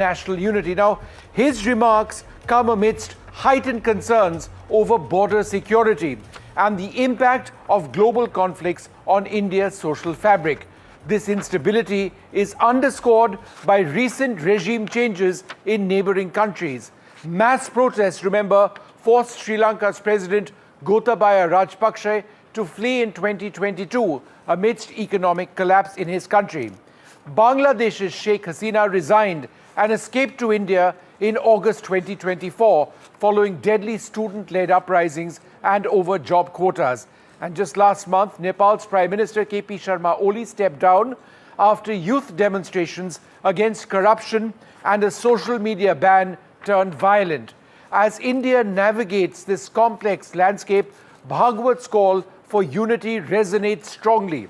national unity. Now, his remarks come amidst heightened concerns over border security and the impact of global conflicts on India's social fabric. This instability is underscored by recent regime changes in neighboring countries. Mass protests, remember, forced Sri Lanka's President Gotabaya Rajpaksa to flee in 2022 amidst economic collapse in his country. Bangladesh's Sheikh Hasina resigned and escaped to India in August 2024 following deadly student-led uprisings and over job quotas. And just last month, Nepal's Prime Minister KP Sharma Oli stepped down after youth demonstrations against corruption and a social media ban turned violent. As India navigates this complex landscape, Bhagwat's call for unity resonates strongly.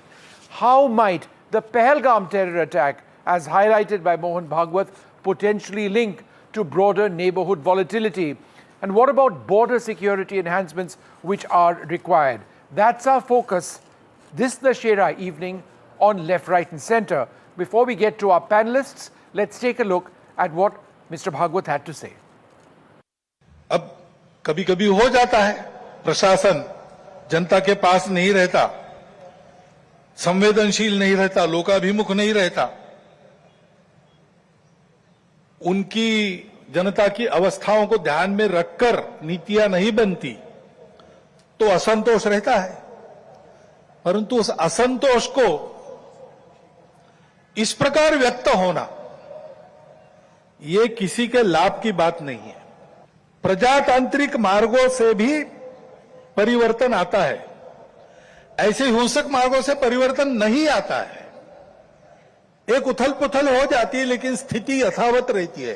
How might the Pahalgam terror attack, as highlighted by Mohan Bhagwat, potentially link to broader neighborhood volatility? And what about border security enhancements which are required? That's our focus this Dussehra evening on Left, Right and Centre. Before we get to our panelists, let's take a look at what Mr. Bhagwat had to say. अब कभी-कभी हो जाता है, प्रशासन जनता के पास नहीं रहता, संवेदनशील नहीं रहता, लोकाभिमुख नहीं रहता, उनकी जनता की अवस्थाओं को ध्यान में रखकर नीतियां नहीं बनती तो असंतोष रहता है। परंतु उस असंतोष को इस प्रकार व्यक्त होना ये किसी के लाभ की बात नहीं है। प्रजातांत्रिक मार्गों से भी परिवर्तन आता है, ऐसे हिंसक मार्गों से परिवर्तन नहीं आता है। एक उथल पुथल हो जाती है लेकिन स्थिति यथावत रहती है।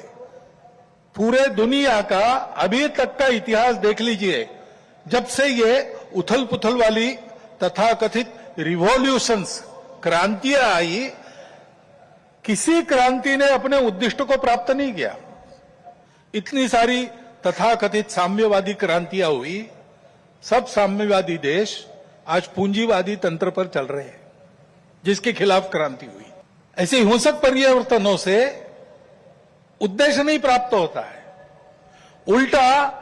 पूरे दुनिया का अभी तक का इतिहास देख लीजिए, जब से ये उथल पुथल वाली तथाकथित रिवॉल्यूशंस क्रांतियां आई, किसी क्रांति ने अपने उद्दिष्ट को प्राप्त नहीं किया। इतनी सारी तथाकथित साम्यवादी क्रांतियां हुई, सब साम्यवादी देश आज पूंजीवादी तंत्र पर चल रहे हैं, जिसके खिलाफ क्रांति हुई। ऐसे हिंसक परिवर्तनों से उद्देश्य नहीं प्राप्त होता है, उल्टा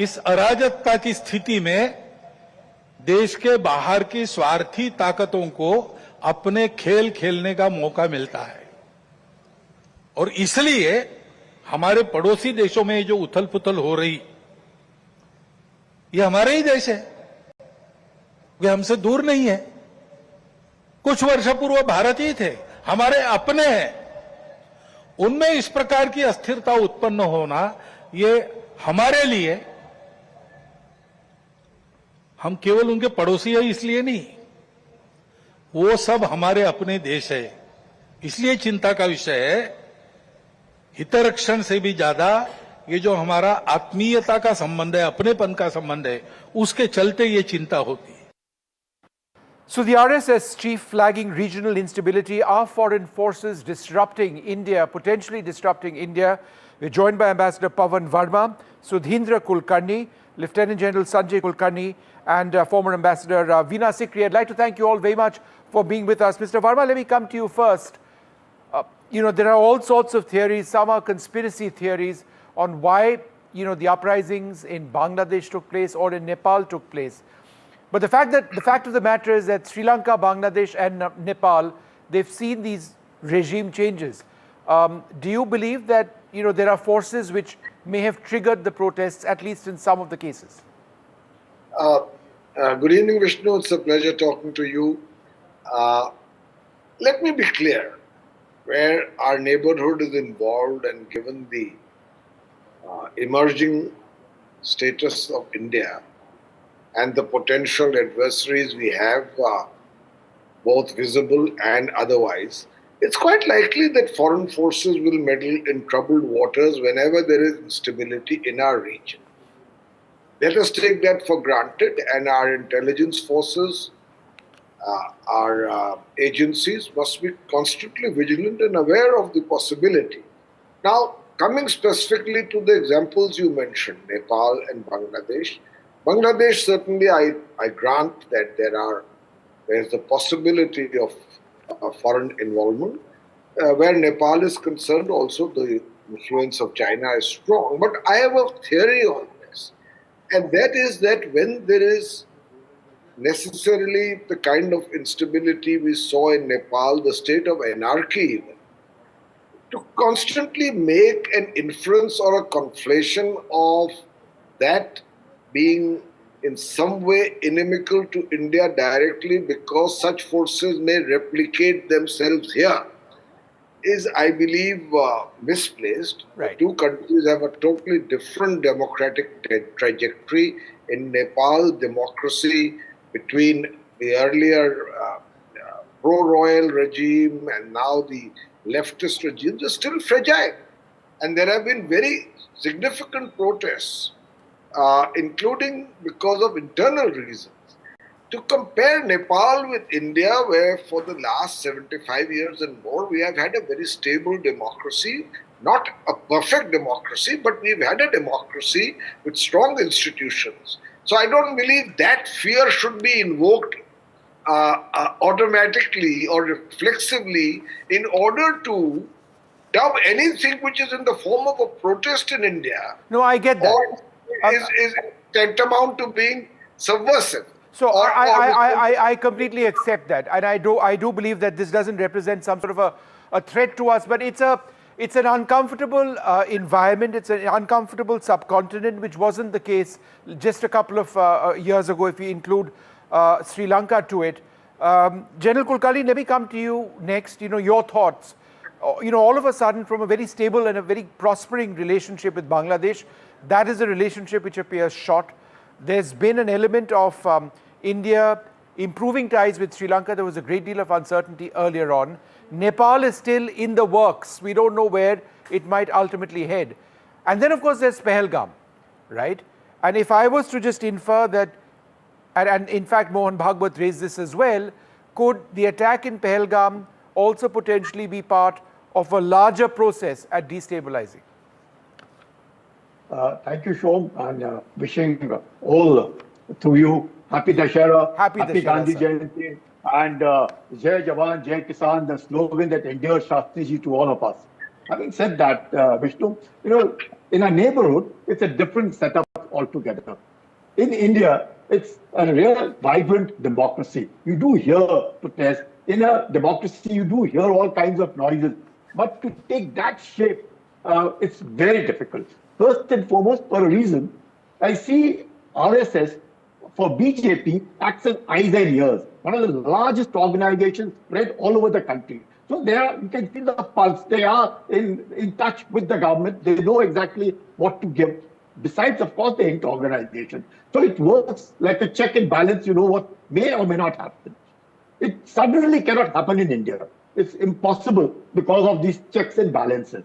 इस अराजकता की स्थिति में देश के बाहर की स्वार्थी ताकतों को अपने खेल खेलने का मौका मिलता है। और इसलिए हमारे पड़ोसी देशों में जो उथल पुथल हो रही, ये हमारे ही देश है, वे हमसे दूर नहीं है। कुछ वर्ष पूर्व भारत ही थे, हमारे अपने हैं। उनमें इस प्रकार की अस्थिरता उत्पन्न होना, ये हमारे लिए, हम केवल उनके पड़ोसी हैं इसलिए नहीं, वो सब हमारे अपने देश है, इसलिए चिंता का विषय है। हितरक्षण से भी ज्यादा ये जो हमारा आत्मीयता का संबंध है, अपनेपन का संबंध है, उसके चलते ये चिंता होती है। So the RSS chief flagging regional instability, are foreign forces disrupting India, potentially disrupting India? We're joined by Ambassador Pavan Verma, Sudhindra Kulkarni, Lieutenant General Sanjay Kulkarni, and former Ambassador Veena Sikri. I'd like to thank you all very much for being with us. Mr. Verma, let me come to you first. There are all sorts of theories. Some are conspiracy theories on why, the uprisings in Bangladesh took place or in Nepal took place. But the fact of the matter is that Sri Lanka, Bangladesh and Nepal, they've seen these regime changes. Do you believe that, there are forces which may have triggered the protests, at least in some of the cases? Good evening, Vishnu. It's a pleasure talking to you. Let me be clear. Where our neighborhood is involved and given the emerging status of India and the potential adversaries we have, both visible and otherwise, it's quite likely that foreign forces will meddle in troubled waters whenever there is instability in our region. Let us take that for granted, and our intelligence forces, our agencies must be constantly vigilant and aware of the possibility. Now, coming specifically to the examples you mentioned, Nepal and Bangladesh. Bangladesh, certainly I grant that there's the possibility of foreign involvement. Where Nepal is concerned, also the influence of China is strong. But I have a theory on this, and that is that when there is necessarily the kind of instability we saw in Nepal, the state of anarchy even, to constantly make an inference or a conflation of that being in some way inimical to India directly because such forces may replicate themselves here is, I believe, misplaced. Right. The two countries have a totally different democratic trajectory. In Nepal, democracy between the earlier pro-royal regime and now the leftist regimes is still fragile. And there have been very significant protests, including because of internal reasons. To compare Nepal with India, where for the last 75 years and more, we have had a very stable democracy, not a perfect democracy, but we've had a democracy with strong institutions. So I don't believe that fear should be invoked automatically or reflexively in order to dub anything which is in the form of a protest in India. No, I get that. Or is tantamount to being subversive. So I completely accept that, and I do believe that this doesn't represent some sort of a threat to us, but it's an uncomfortable environment. It's an uncomfortable subcontinent, which wasn't the case just a couple of years ago, if we include Sri Lanka to it. General Kulkarni, let me come to you next. Your thoughts. All of a sudden, from a very stable and a very prospering relationship with Bangladesh, that is a relationship which appears short. There's been an element of India improving ties with Sri Lanka. There was a great deal of uncertainty earlier on. Nepal is still in the works. We don't know where it might ultimately head. And then, of course, there's Pahalgam, right? And if I was to just infer that, and in fact, Mohan Bhagwat raised this as well, could the attack in Pahalgam also potentially be part of a larger process at destabilizing? Thank you, Shom, and wishing all to you happy Dashera, happy Gandhi Jayanti, and Jai Jawan, Jai Kisan, the slogan that endeared Shastriji to all of us. Having said that, Vishnu, in our neighborhood, it's a different setup altogether. In India, it's a real vibrant democracy. You do hear protests. In a democracy, you do hear all kinds of noises. But to take that shape, it's very difficult. First and foremost, for a reason, I see RSS for BJP acts as eyes and ears, one of the largest organizations spread all over the country. So you can feel the pulse. They are in touch with the government. They know exactly what to give. Besides, of course, the inter-organization. So it works like a check and balance. You know what may or may not happen. It suddenly cannot happen in India. It's impossible because of these checks and balances.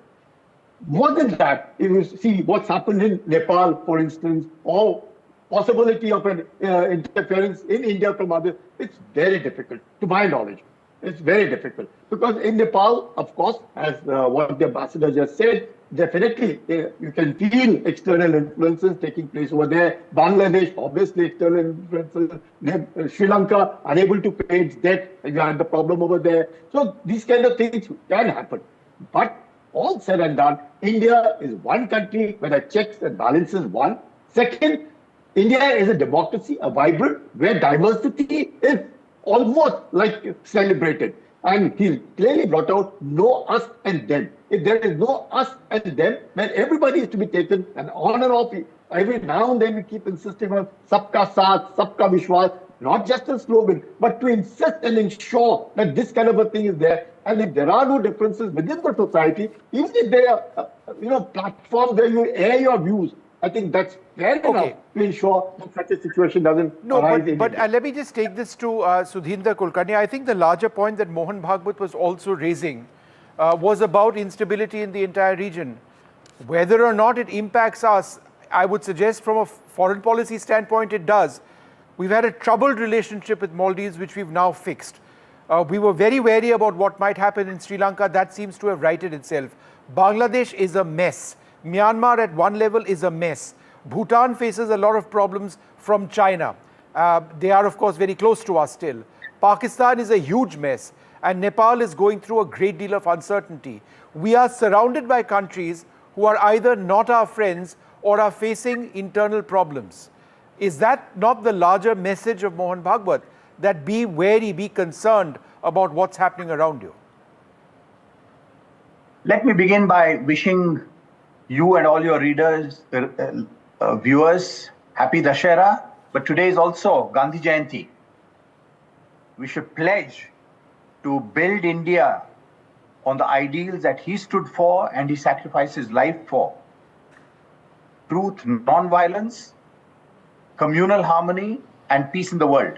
More than that, if you see what's happened in Nepal, for instance, or possibility of an interference in India from others, it's very difficult, to my knowledge. It's very difficult. Because in Nepal, of course, as what the ambassador just said, definitely you can feel external influences taking place over there. Bangladesh, obviously external influences. Sri Lanka, unable to pay its debt. You had the problem over there. So these kind of things can happen. But all said and done, India is one country where the checks and balances one. Second, India is a democracy, a vibrant, where diversity is almost like celebrated. And he clearly brought out no us and them. If there is no us and them, then everybody is to be taken and on and off. Every now and then we keep insisting on Sabka Saath, Sabka Vishwas, not just a slogan, but to insist and ensure that this kind of a thing is there. And if there are no differences within the society, even if there are platforms where you air your views, I think that's fair enough to ensure that such a situation doesn't arise. But let me just take this to Sudhindra Kulkarni. I think the larger point that Mohan Bhagwat was also raising was about instability in the entire region. Whether or not it impacts us, I would suggest from a foreign policy standpoint, it does. We've had a troubled relationship with Maldives, which we've now fixed. We were very wary about what might happen in Sri Lanka. That seems to have righted itself. Bangladesh is a mess. Myanmar at one level is a mess. Bhutan faces a lot of problems from China. They are, of course, very close to us still. Pakistan is a huge mess. And Nepal is going through a great deal of uncertainty. We are surrounded by countries who are either not our friends or are facing internal problems. Is that not the larger message of Mohan Bhagwat, that be wary, be concerned about what's happening around you? Let me begin by wishing you and all your readers, viewers, happy Dashera. But today is also Gandhi Jayanti. We should pledge to build India on the ideals that he stood for and he sacrificed his life for. Truth, non-violence, communal harmony, and peace in the world.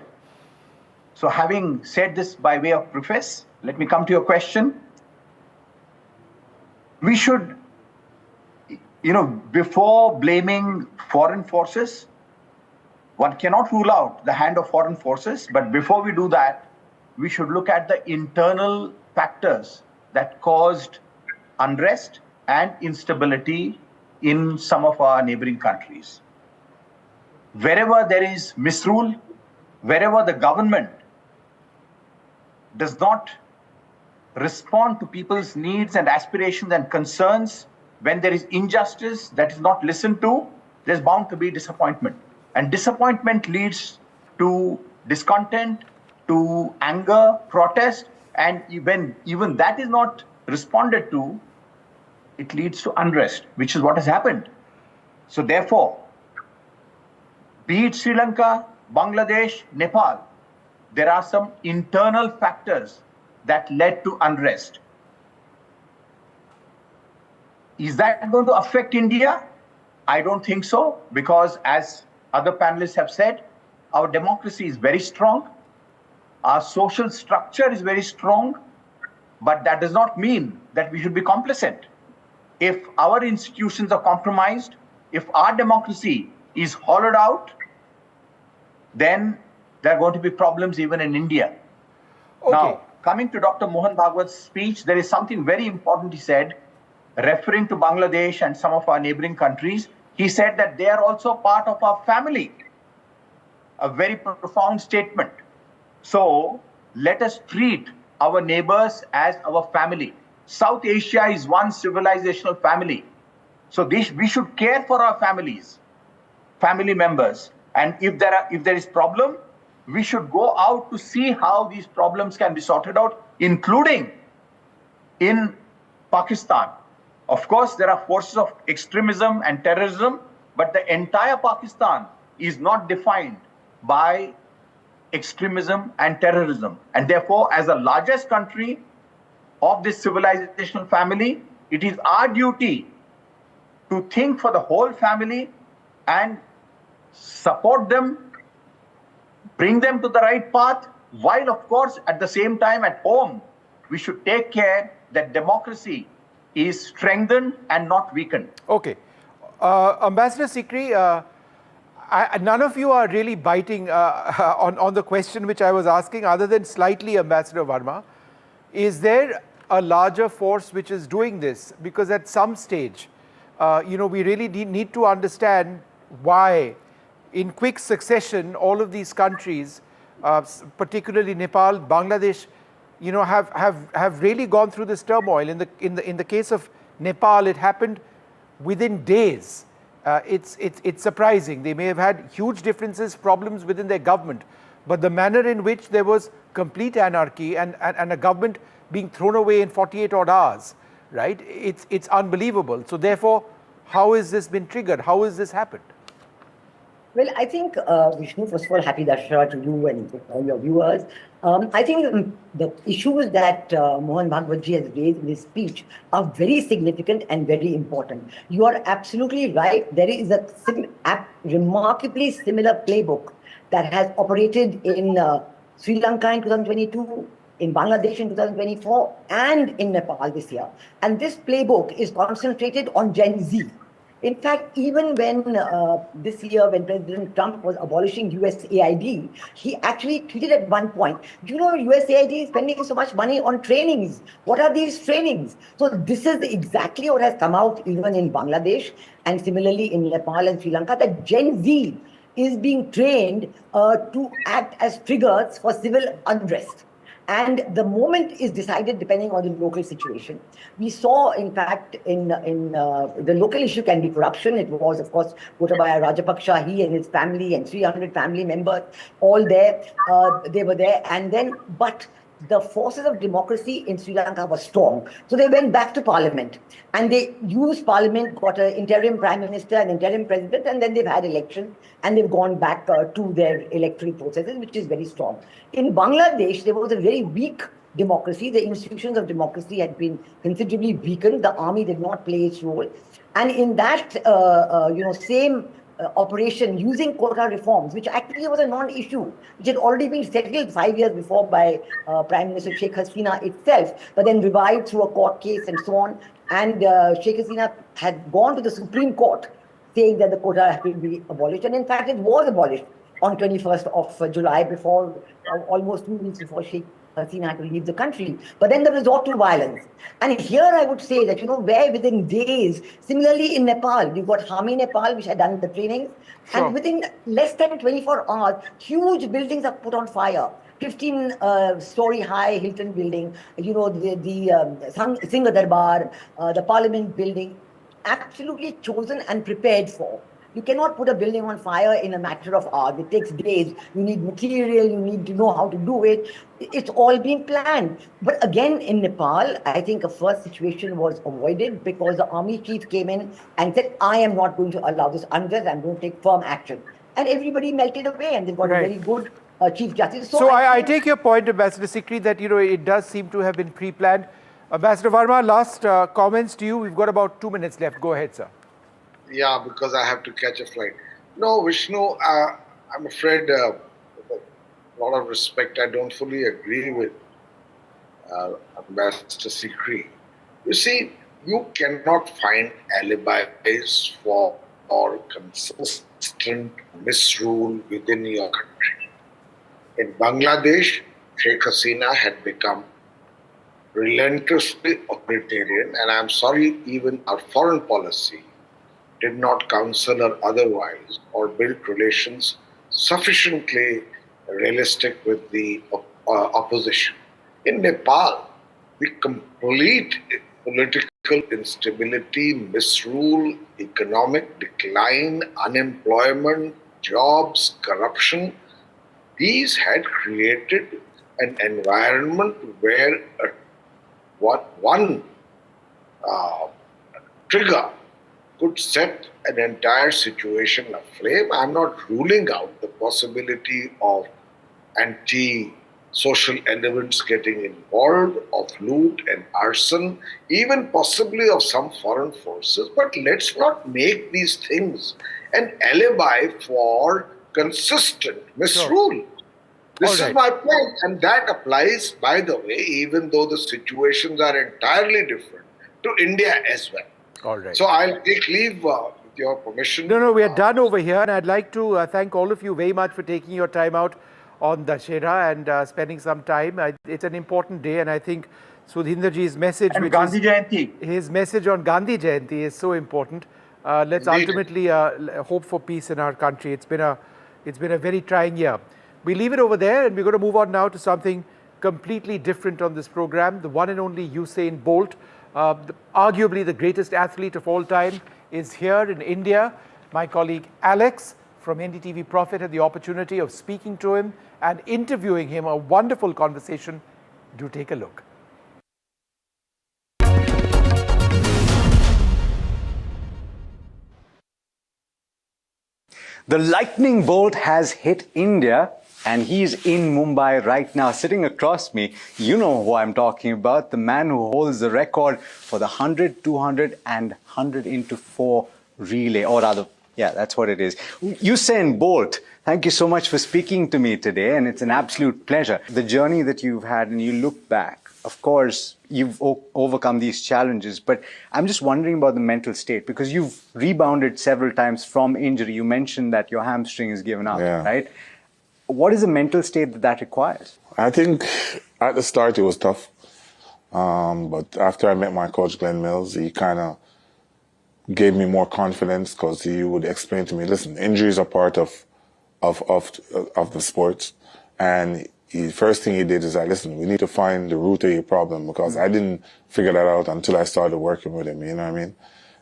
So having said this by way of preface, let me come to your question. We should, before blaming foreign forces, one cannot rule out the hand of foreign forces, but before we do that, we should look at the internal factors that caused unrest and instability in some of our neighboring countries. Wherever there is misrule, wherever the government does not respond to people's needs and aspirations and concerns, when there is injustice that is not listened to, there's bound to be disappointment. And disappointment leads to discontent, to anger, protest, and even that is not responded to, it leads to unrest, which is what has happened. So therefore, be it Sri Lanka, Bangladesh, Nepal, there are some internal factors that led to unrest. Is that going to affect India? I don't think so, because as other panelists have said, our democracy is very strong, our social structure is very strong, but that does not mean that we should be complacent. If our institutions are compromised, if our democracy is hollowed out, then there are going to be problems even in India. Okay. Now, coming to Dr. Mohan Bhagwat's speech, there is something very important he said, referring to Bangladesh and some of our neighboring countries. He said that they are also part of our family. A very profound statement. So let us treat our neighbors as our family. South Asia is one civilizational family. So we should care for our families, family members. And if there is problem, we should go out to see how these problems can be sorted out, including in Pakistan. Of course, there are forces of extremism and terrorism, but the entire Pakistan is not defined by extremism and terrorism. And therefore, as the largest country of this civilizational family, it is our duty to think for the whole family and support them, bring them to the right path, while of course at the same time at home, we should take care that democracy is strengthened and not weakened. Okay. Ambassador Sikri, none of you are really biting on the question which I was asking, other than slightly Ambassador Verma. Is there a larger force which is doing this? Because at some stage, we really need to understand why, in quick succession, all of these countries, particularly Nepal, Bangladesh, have really gone through this turmoil. In the case of Nepal, it happened within days. It's surprising. They may have had huge differences, problems within their government, but the manner in which there was complete anarchy and a government being thrown away in 48 odd hours, right? It's unbelievable. So therefore, how has this been triggered? How has this happened? Well, I think, Vishnu, first of all, happy Dashera to you and all your viewers. I think the issues that Mohan Bhagwat ji has raised in his speech are very significant and very important. You are absolutely right. There is a remarkably similar playbook that has operated in Sri Lanka in 2022, in Bangladesh in 2024, and in Nepal this year. And this playbook is concentrated on Gen Z. In fact, even when this year, when President Trump was abolishing USAID, he actually tweeted at one point, do you know USAID is spending so much money on trainings? What are these trainings? So this is exactly what has come out even in Bangladesh and similarly in Nepal and Sri Lanka, that Gen Z is being trained to act as triggers for civil unrest. And the moment is decided depending on the local situation. We saw, in fact, in the local issue can be corruption. It was, of course, Gotabaya Rajapaksa, he and his family and 300 family members, all there. They were there. And then, but the forces of democracy in Sri Lanka were strong. So they went back to parliament and they used parliament, got an interim prime minister, an interim president, and then they've had elections and they've gone back to their electoral processes, which is very strong. In Bangladesh, there was a very weak democracy. The institutions of democracy had been considerably weakened. The army did not play its role. And in that, same operation using quota reforms, which actually was a non-issue, which had already been settled 5 years before by Prime Minister Sheikh Hasina itself, but then revived through a court case and so on. And Sheikh Hasina had gone to the Supreme Court saying that the quota had to be abolished. And in fact, it was abolished on 21st of July, before almost 2 weeks before Sheikh Hasina had to leave the country. But then the resort to violence. And here I would say that, where within days, similarly in Nepal, you've got Hami Nepal, which had done the trainings, sure. And within less than 24 hours, huge buildings are put on fire. 15-story high Hilton building, the Sangh Darbar, the Parliament building, absolutely chosen and prepared for. You cannot put a building on fire in a matter of hours. It takes days. You need material. You need to know how to do it. It's all been planned. But again, in Nepal, I think a first situation was avoided because the army chief came in and said, I am not going to allow this unrest. I'm going to take firm action. And everybody melted away and they've got a very good Chief Justice. So I take your point, Ambassador Sikri, that it does seem to have been pre-planned. Ambassador Verma, last comments to you. We've got about 2 minutes left. Go ahead, sir. Yeah, because I have to catch a flight. No, Vishnu, I'm afraid, with a lot of respect, I don't fully agree with Ambassador Sikri. You see, you cannot find alibis for consistent misrule within your country. In Bangladesh, Sheikh Hasina had become relentlessly authoritarian, and I'm sorry, even our foreign policy did not counsel or otherwise, or build relations sufficiently realistic with the opposition. In Nepal, the complete political instability, misrule, economic decline, unemployment, jobs, corruption, these had created an environment where one trigger could set an entire situation aflame. I'm not ruling out the possibility of anti-social elements getting involved, of loot and arson, even possibly of some foreign forces. But let's not make these things an alibi for consistent misrule. Sure. This is my point, and that applies, by the way, even though the situations are entirely different, to India as well. All right. So I'll take leave with your permission. No, we are done over here, and I'd like to thank all of you very much for taking your time out on Dussehra and spending some time. It's an important day, and I think Sudhinderji's message, and Gandhi Jayanti. His message on Gandhi Jayanti is so important. Let's ultimately hope for peace in our country. It's been a very trying year. We leave it over there, and we're going to move on now to something completely different on this program. The one and only Usain Bolt, arguably the greatest athlete of all time, is here in India. My colleague Alex from NDTV Profit had the opportunity of speaking to him and interviewing him. A wonderful conversation. Do take a look. The lightning bolt has hit India, and he's in Mumbai right now. Sitting across me, you know who I'm talking about, the man who holds the record for the 100, 200 and 100 into 4 relay, or rather, yeah, that's what it is. Usain Bolt, thank you so much for speaking to me today, and it's an absolute pleasure. The journey that you've had, and you look back, of course, you've overcome these challenges, but I'm just wondering about the mental state, because you've rebounded several times from injury. You mentioned that your hamstring is given up, right? What is the mental state that requires? I think at the start it was tough, but after I met my coach Glenn Mills, he kind of gave me more confidence, because he would explain to me, listen, injuries are part of the sport, and first thing he did is like, listen, we need to find the root of your problem, because I didn't figure that out until I started working with him, you know what I mean?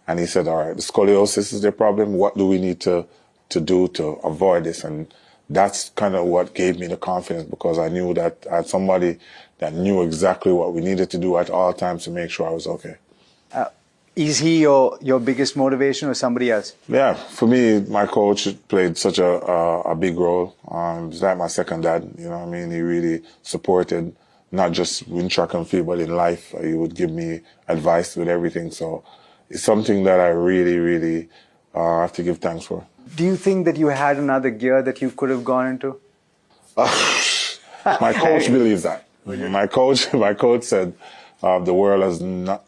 And he said, all right, the scoliosis is their problem. What do we need to do to avoid this? And that's kind of what gave me the confidence, because I knew that I had somebody that knew exactly what we needed to do at all times to make sure I was okay. Is he your biggest motivation or somebody else? Yeah, for me, my coach played such a big role. He's like my second dad, you know what I mean? He really supported, not just in track and field, but in life. He would give me advice with everything. So it's something that I really, really have to give thanks for. Do you think that you had another gear that you could have gone into? My coach believes that. My coach said the world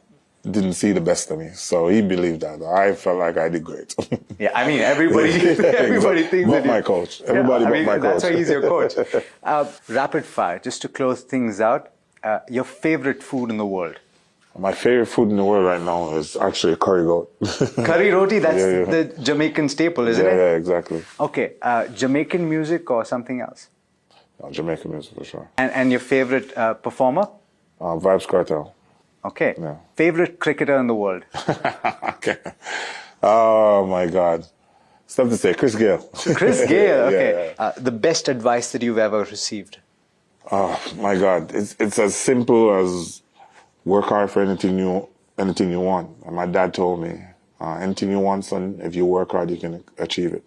didn't see the best of me, so he believed that. I felt like I did great. Yeah, I mean, everybody thinks that. But my coach. Everybody but my coach. That's why he's your coach. Rapid fire, just to close things out. Your favorite food in the world? My favorite food in the world right now is actually curry goat. Curry roti, that's the Jamaican staple, isn't it? Yeah, exactly. Okay, Jamaican music or something else? Jamaican music for sure. And your favorite performer? Vibes Cartel. Okay. Yeah. Favorite cricketer in the world? Okay. Oh my God. Stuff to say, Chris Gayle. Chris Gayle, okay. Yeah. The best advice that you've ever received? Oh my God. It's as simple as work hard for anything you want. And my dad told me, anything you want, son, if you work hard, you can achieve it.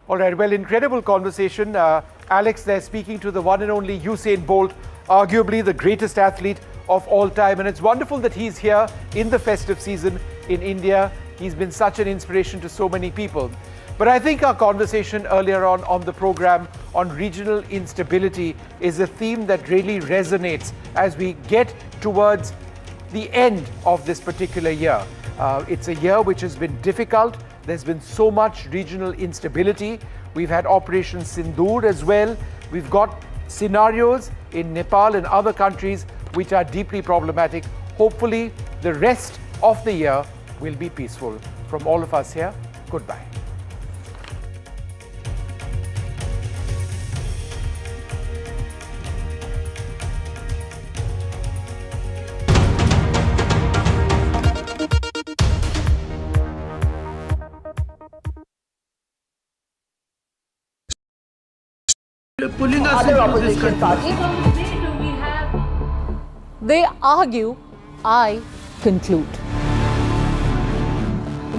All right, well, incredible conversation. Alex, they're speaking to the one and only Usain Bolt, arguably the greatest athlete of all time. And it's wonderful that he's here in the festive season in India. He's been such an inspiration to so many people. But I think our conversation earlier on the program on regional instability is a theme that really resonates as we get towards the end of this particular year. It's a year which has been difficult. There's been so much regional instability. We've had Operation Sindoor as well. We've got scenarios in Nepal and other countries which are deeply problematic. Hopefully, the rest of the year will be peaceful. From all of us here, goodbye. Other opposition parties. They argue, I conclude.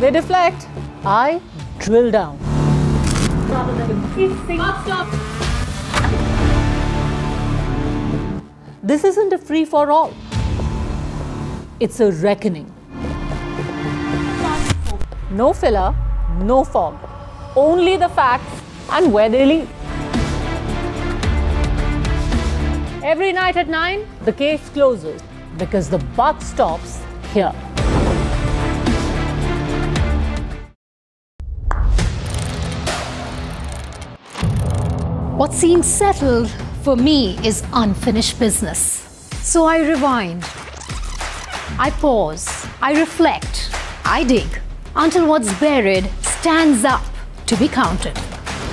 They deflect, I drill down. This isn't a free-for-all. It's a reckoning. No filler, no fog. Only the facts and where they lead. Every night at 9, the case closes because the buck stops here. What seems settled for me is unfinished business. So I rewind, I pause, I reflect, I dig until what's buried stands up to be counted.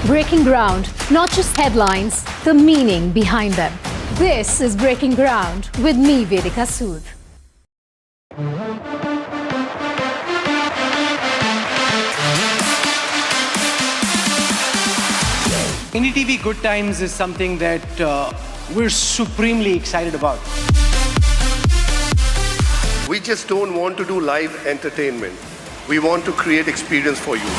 Breaking ground, not just headlines, the meaning behind them. This is Breaking Ground with me, Vedika Sood. NDTV Good Times is something that we're supremely excited about. We just don't want to do live entertainment. We want to create experience for you.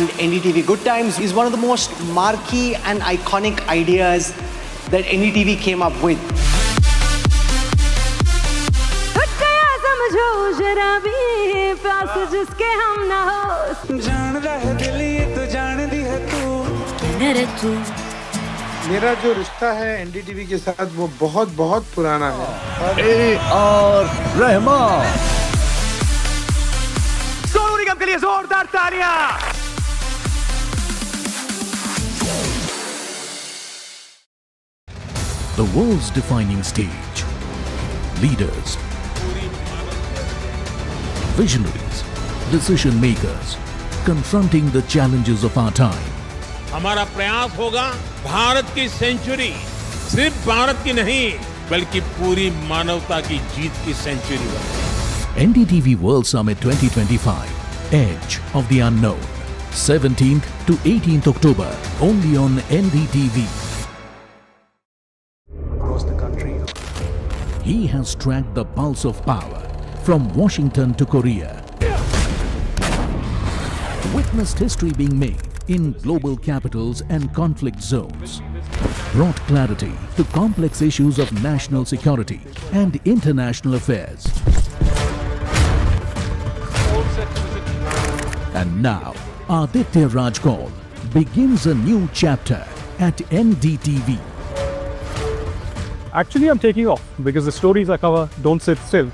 And NDTV Good Times is one of the most marquee and iconic ideas that NDTV came up with. मेरा जो रिश्ता है NDTV के साथ वो बहुत बहुत पुराना है। और रहमान सोनू निगम के लिए जोरदार तालियां। The world's defining stage. Leaders, visionaries, decision makers, confronting the challenges of our time. हमारा प्रयास होगा भारत की सेंचुरी सिर्फ भारत की नहीं बल्कि पूरी मानवता की जीत की सेंचुरी बने। NDTV World Summit 2025, Edge of the Unknown, 17th to 18th October, only on NDTV. Across the country. He has tracked the pulse of power from Washington to Korea. Witnessed history being made in global capitals and conflict zones. Brought clarity to complex issues of national security and international affairs. And now, Aditya Raj Kaul begins a new chapter at NDTV. Actually, I'm taking off because the stories I cover don't sit still.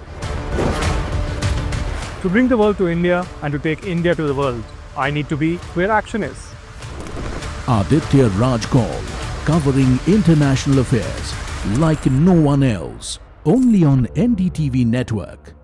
To bring the world to India and to take India to the world, I need to be where action is. Aditya Raj Kaul, covering international affairs like no one else, only on NDTV network.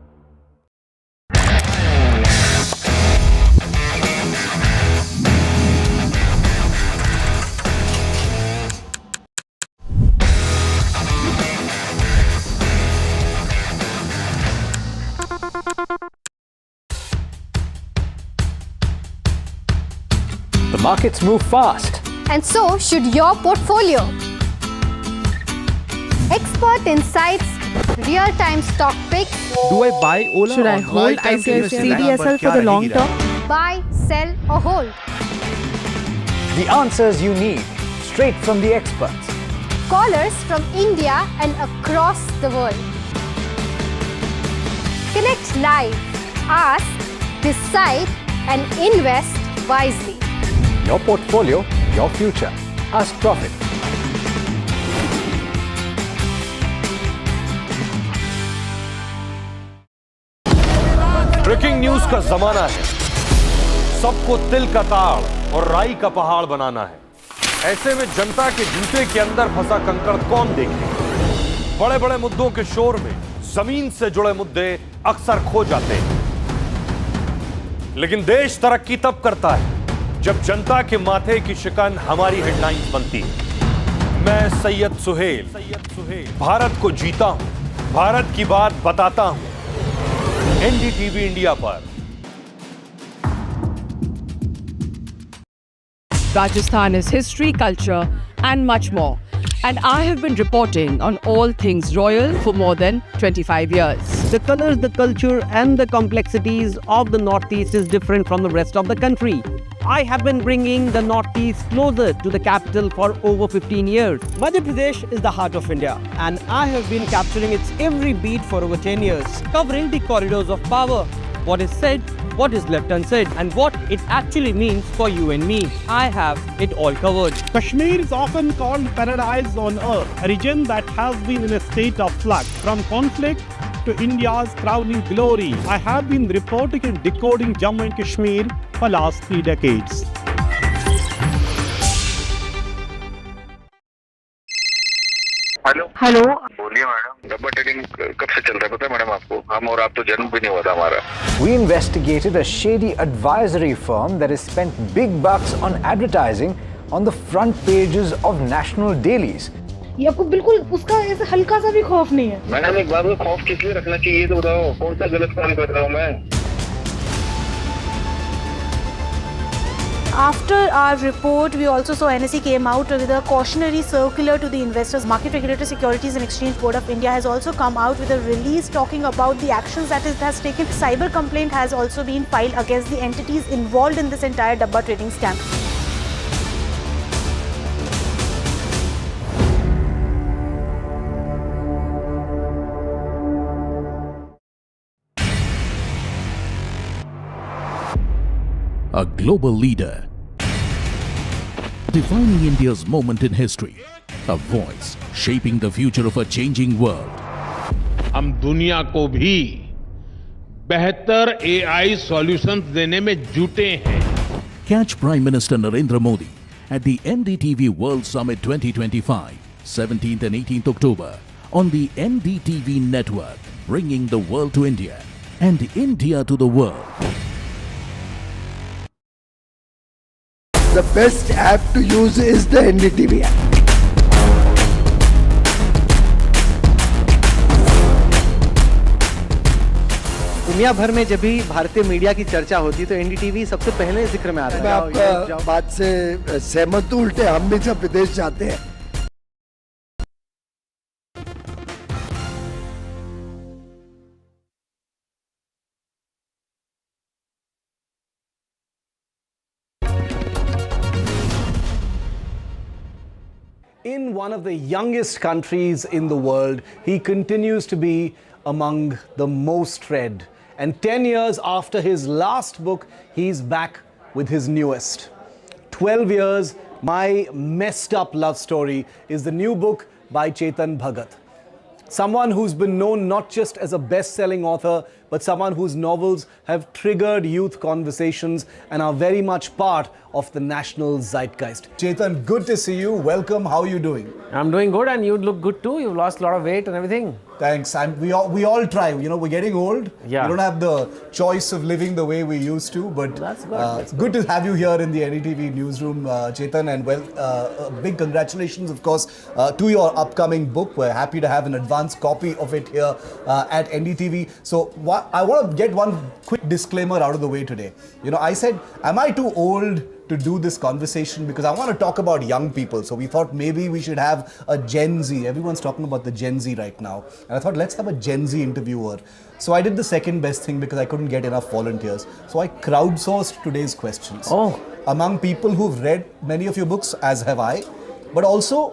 The markets move fast. And so should your portfolio. Expert insights, real-time stock picks. Do I buy Ola? Should I hold CDSL for the long term? Buy, sell or hold. The answers you need, straight from the experts. Callers from India and across the world. Connect live, ask, decide and invest wisely. Your portfolio, your future. Ask Profit. Breaking news का जमाना है। सबको तिल का ताड़ और राई का पहाड़ बनाना है। ऐसे में जनता के जूते के अंदर फंसा कंकड़ कौन देखे? बड़े बड़े मुद्दों के शोर में जमीन से जुड़े मुद्दे अक्सर खो जाते हैं। लेकिन देश तरक्की तब करता है जब जनता के माथे की शिकन हमारी हेडलाइंस बनती है। मैं सैयद सुहेल भारत को जीता हूं, भारत की बात बताता हूं। एनडीटीवी इंडिया पर। Rajasthan is history, culture, and much more. And I have been reporting on all things royal for more than 25 years. The colors, the culture, and the complexities of the Northeast is different from the rest of the country. I have been bringing the Northeast closer to the capital for over 15 years. Madhya Pradesh is the heart of India, and I have been capturing its every beat for over 10 years, covering the corridors of power, what is said, what is left unsaid, and what it actually means for you and me. I have it all covered. Kashmir is often called paradise on earth, a region that has been in a state of flux from conflict to India's crowning glory. I have been reporting and decoding Jammu and Kashmir for last 3 decades. Hello बोलिए madam. डब्बा trading कब से चल रहा है पता है madam आपको? हम और आप तो जन्म भी नहीं हुआ था हमारा। We investigated a shady advisory firm that has spent big bucks on advertising on the front pages of national dailies. ये आपको बिल्कुल उसका ऐसे हल्का सा भी खौफ नहीं है? मैडम एक बात को खौफ किस लिए रखना चाहिए ये तो बताओ। कौन सा गलत काम कर रहा हूँ मैं? After our report, we also saw NSE came out with a cautionary circular to the investors. Market Regulator Securities and Exchange Board of India has also come out with a release talking about the actions that it has taken. Cyber complaint has also been filed against the entities involved in this entire Dabba trading scam. A global leader, defining India's moment in history, a voice shaping the future of a changing world. हम दुनिया को भी बेहतर AI solutions देने में जुटे हैं। Catch Prime Minister Narendra Modi at the NDTV World Summit 2025, 17th and 18th October on the NDTV network, bringing the world to India and India to the world. the best app to use is the NDTV app. दुनिया भर में जब भी भारतीय media की चर्चा होती है तो एनडीटीवी सबसे पहले जिक्र में आता है। मैं आपका बात से सहमत हूं, उल्टे हम भी सब विदेश जाते हैं। In one of the youngest countries in the world, he continues to be among the most read. And 10 years after his last book, he's back with his newest. 12 Years, My Messed Up Love Story is the new book by Chetan Bhagat. Someone who's been known not just as a best-selling author, but someone whose novels have triggered youth conversations and are very much part of the national zeitgeist. Chetan, good to see you. Welcome. How are you doing? I'm doing good, and you look good too. You've lost a lot of weight and everything. Thanks. We all try. You know, we're getting old. Yeah. We don't have the choice of living the way we used to. But that's good. It's good to have you here in the NDTV newsroom, Chetan. And big congratulations, of course, to your upcoming book. We're happy to have an advance copy of it here at NDTV. So I want to get one quick disclaimer out of the way today. You know, I said, am I too old to do this conversation? Because I want to talk about young people. So we thought maybe we should have a Gen Z. Everyone's talking about the Gen Z right now. And I thought, let's have a Gen Z interviewer. So I did the second best thing because I couldn't get enough volunteers. So I crowdsourced today's questions. Oh. Among people who've read many of your books, as have I, but also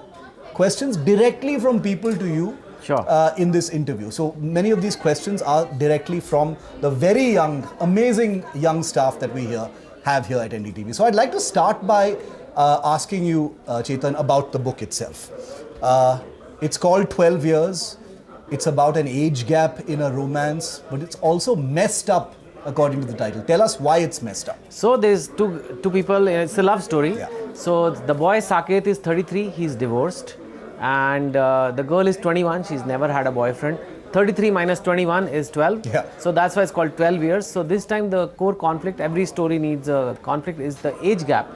questions directly from people to you. Sure. In this interview. So many of these questions are directly from the very young, amazing young staff that we have here at NDTV. So I'd like to start by asking you, Chetan, about the book itself. It's called 12 Years. It's about an age gap in a romance, but it's also messed up according to the title. Tell us why it's messed up. So there's two people. It's a love story. Yeah. So the boy Saket is 33. He's divorced. And the girl is 21, she's never had a boyfriend. 33 minus 21 is 12. Yeah. So that's why it's called 12 years. So this time the core conflict, every story needs a conflict, is the age gap.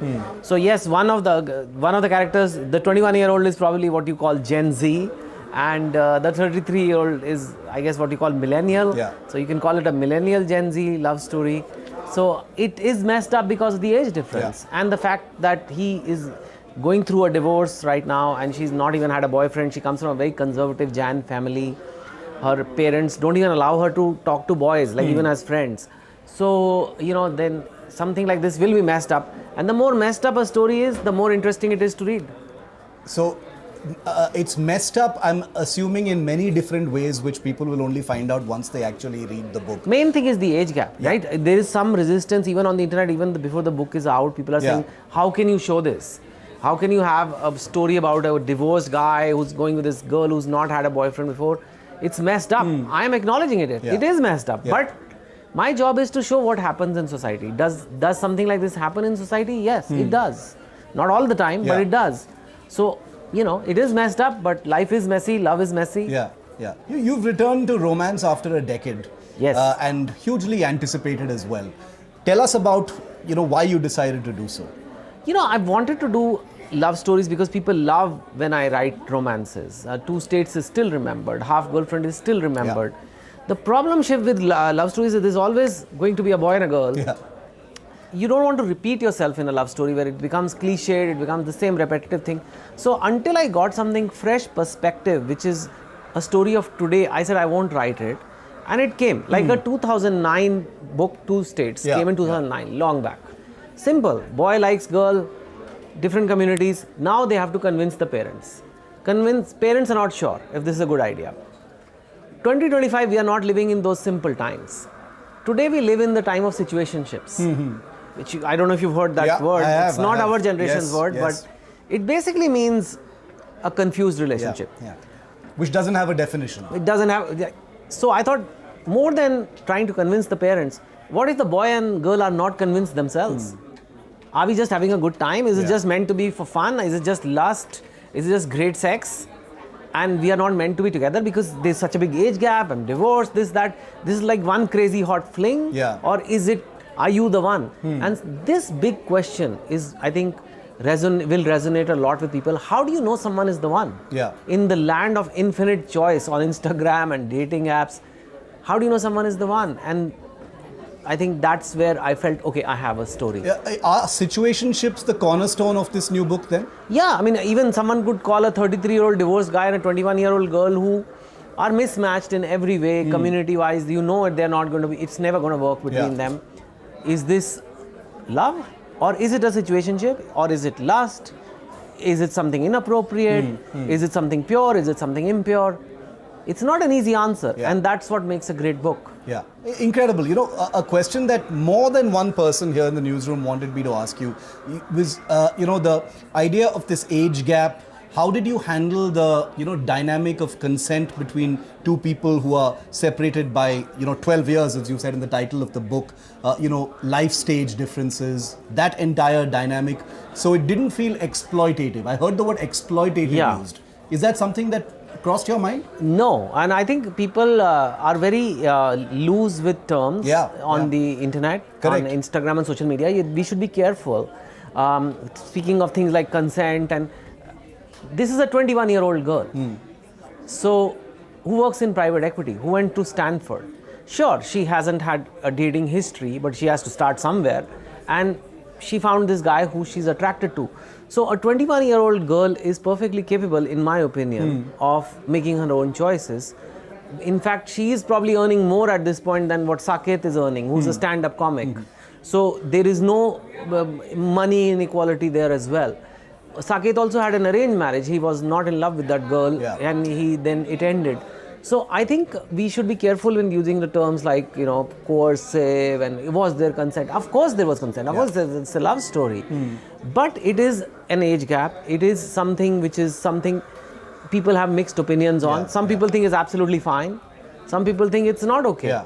So yes, one of the characters, the 21-year-old is probably what you call Gen Z. And the 33-year-old is, I guess, what you call millennial. Yeah. So you can call it a millennial Gen Z love story. So it is messed up because of the age difference. And the fact that he is going through a divorce right now, and she's not even had a boyfriend. She comes from a very conservative Jain family. Her parents don't even allow her to talk to boys, like even as friends. So, you know, then something like this will be messed up. And the more messed up a story is, the more interesting it is to read. So it's messed up, I'm assuming, in many different ways, which people will only find out once they actually read the book. Main thing is the age gap, right? There is some resistance even on the internet, even before the book is out. People are saying, how can you show this? How can you have a story about a divorced guy who's going with this girl who's not had a boyfriend before? It's messed up. I am acknowledging it. It is messed up. But my job is to show what happens in society. Does something like this happen in society? Yes, it does. Not all the time, but it does. So, you know, it is messed up, but life is messy, love is messy. Yeah. You've returned to romance after a decade. Yes. And hugely anticipated as well. Tell us about, you know, why you decided to do so. You know, I've wanted to do love stories because people love when I write romances. Two States is still remembered. Half Girlfriend is still remembered. The problem with love stories is there's always going to be a boy and a girl. You don't want to repeat yourself in a love story where it becomes cliched, it becomes the same repetitive thing. So until I got something fresh perspective, which is a story of today, I said I won't write it. And it came. Like a 2009 book, Two States, came in 2009, long back. Simple. Boy likes girl, different communities. Now they have to convince the parents. Parents are not sure if this is a good idea. 2025, we are not living in those simple times. Today we live in the time of situationships, which I don't know if you've heard that word. It's not our generation's word, but it basically means a confused relationship. Which doesn't have a definition. It doesn't have. So I thought, more than trying to convince the parents, what if the boy and girl are not convinced themselves? Are we just having a good time? Is it just meant to be for fun? Is it just lust? Is it just great sex? And we are not meant to be together because there's such a big age gap, I'm divorced, this, that. This is like one crazy hot fling? Or is it Are you the one? And this big question is, I think, will resonate a lot with people. How do you know someone is the one? Yeah. In the land of infinite choice on Instagram and dating apps, how do you know someone is the one? And I think that's where I felt, okay, I have a story. Are situationships the cornerstone of this new book then? Yeah, I mean, even someone could call a 33-year-old divorced guy and a 21-year-old girl who are mismatched in every way, community-wise. You know they're not going to be, it's never going to work between them. Is this love? Or is it a situationship? Or is it lust? Is it something inappropriate? Is it something pure? Is it something impure? It's not an easy answer, and that's what makes a great book. Yeah, incredible. You know, a question that more than one person here in the newsroom wanted me to ask you was, the idea of this age gap. How did you handle the, dynamic of consent between two people who are separated by, 12 years, as you said in the title of the book, life stage differences, that entire dynamic. So it didn't feel exploitative. I heard the word exploitative used. Is that something that crossed your mind? No, and I think people are very loose with terms on the internet, on Instagram and social media. We should be careful. Speaking of things like consent, and this is a 21-year-old girl. So, who works in private equity, who went to Stanford. Sure, she hasn't had a dating history, but she has to start somewhere. And she found this guy who she's attracted to. So a 21-year-old girl is perfectly capable, in my opinion, of making her own choices. In fact, she is probably earning more at this point than what Saket is earning, who's a stand-up comic. So there is no money inequality there as well. Saket also had an arranged marriage. He was not in love with that girl, and then it ended. So I think we should be careful when using the terms like, coercive, and was there consent? Of course there was consent. Of course it's a love story. But it is an age gap. It is something which is something people have mixed opinions on. Some people think it's absolutely fine. Some people think it's not okay.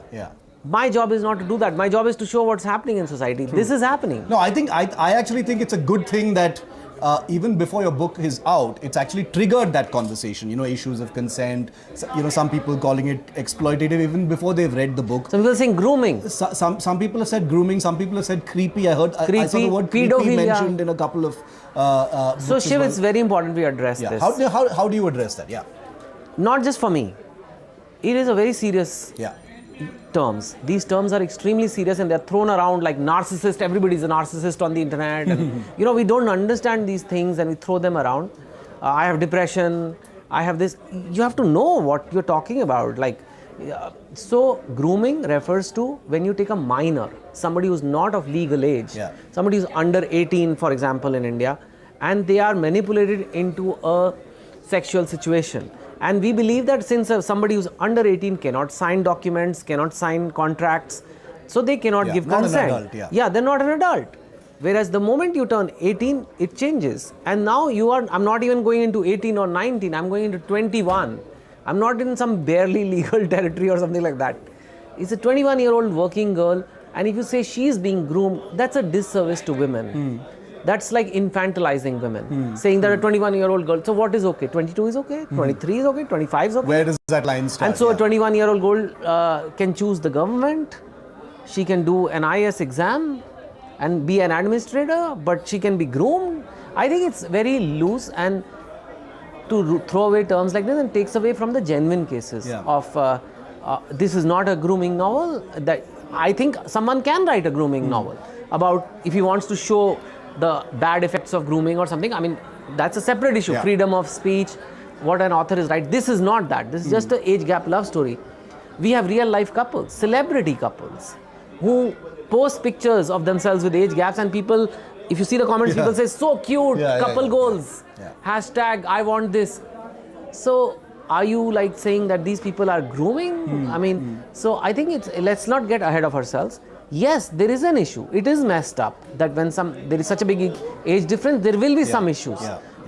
My job is not to do that. My job is to show what's happening in society. This is happening. No, I actually think it's a good thing that even before your book is out, it's actually triggered that conversation, issues of consent, some people calling it exploitative even before they've read the book. Some people saying grooming. Some people have said grooming, some people have said creepy. I saw the word pedophilia creepy mentioned in a couple of books. So Shiv, it's very important we address this. How do you address that? Not just for me. It is a very serious terms. These terms are extremely serious and they're thrown around like narcissist. Everybody's a narcissist on the internet. And, we don't understand these things and we throw them around. I have depression. I have this. You have to know what you're talking about. So grooming refers to when you take a minor, somebody who's not of legal age, somebody who's under 18, for example, in India, and they are manipulated into a sexual situation. And we believe that since somebody who's under 18 cannot sign documents, cannot sign contracts, so they cannot give consent. Not an adult, they're not an adult. Whereas the moment you turn 18, it changes. And now I'm not even going into 18 or 19, I'm going into 21. I'm not in some barely legal territory or something like that. It's a 21-year-old working girl, and if you say she's being groomed, that's a disservice to women. That's like infantilizing women, saying that a 21-year-old girl, so what is okay? 22 is okay, 23 is okay, 25 is okay. Where does that line start? And so a 21-year-old girl can choose the government, she can do an IS exam and be an administrator, but she can be groomed. I think it's very loose, and to throw away terms like this and takes away from the genuine cases of this is not a grooming novel. That I think someone can write a grooming novel about if he wants to show the bad effects of grooming or something. I mean, that's a separate issue. Freedom of speech, what an author is right. This is not that. This is just an age gap love story. We have real life couples, celebrity couples, who post pictures of themselves with age gaps, and people, if you see the comments, people say, so cute, couple goals, hashtag I want this. So are you like saying that these people are grooming? I mean, so I think let's not get ahead of ourselves. Yes, there is an issue. It is messed up that when there is such a big age difference, there will be some issues.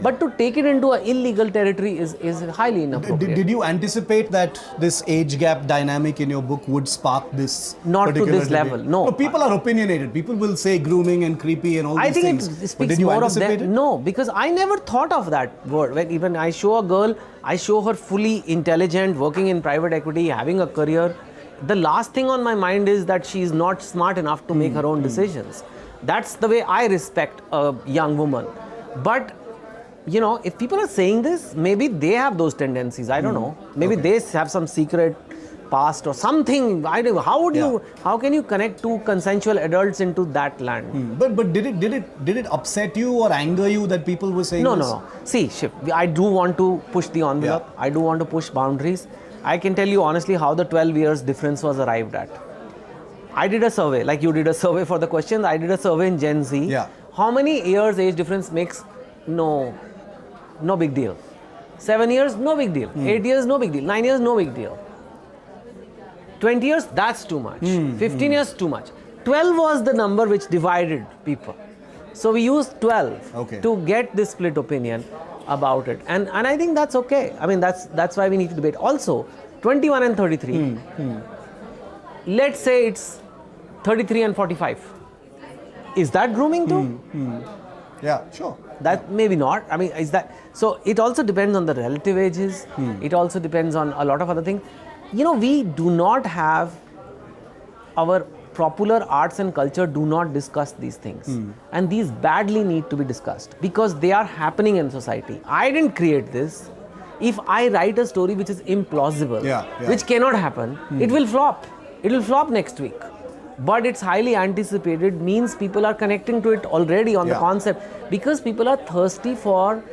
But to take it into an illegal territory is highly inappropriate. Did you anticipate that this age gap dynamic in your book would spark this? Not to this level, no. People are opinionated. People will say grooming and creepy and all these things. I think it speaks more of that. No, because I never thought of that word. When even I show a girl, I show her fully intelligent, working in private equity, having a career. the last thing on my mind is that she is not smart enough to make her own decisions. That's the way I respect a young woman. But, you know, if people are saying this, maybe they have those tendencies. I don't know. Maybe they have some secret past or something. I don't know. How can you connect two consensual adults into that land? But did it upset you or anger you that people were saying this? No. See, Shiv, I do want to push the envelope. I do want to push boundaries. I can tell you honestly how the 12 years difference was arrived at. I did a survey, like you did a survey for the questions. I did a survey in Gen Z. Yeah. How many years age difference makes no big deal? 7 years, no big deal. 8 years, no big deal. 9 years, no big deal. 20 years, that's too much. 15 years, too much. 12 was the number which divided people. So we used 12 to get this split opinion about it. And I think that's okay. I mean, that's why we need to debate. Also, 21 and 33. Let's say it's 33 and 45. Is that grooming too? Yeah, sure. That maybe not. I mean, is that... So it also depends on the relative ages. It also depends on a lot of other things. You know, we do not have... Our popular arts and culture do not discuss these things. And these badly need to be discussed because they are happening in society. I didn't create this. If I write a story which is implausible, which cannot happen, it will flop. It will flop next week. But it's highly anticipated, means people are connecting to it already on the concept, because people are thirsty for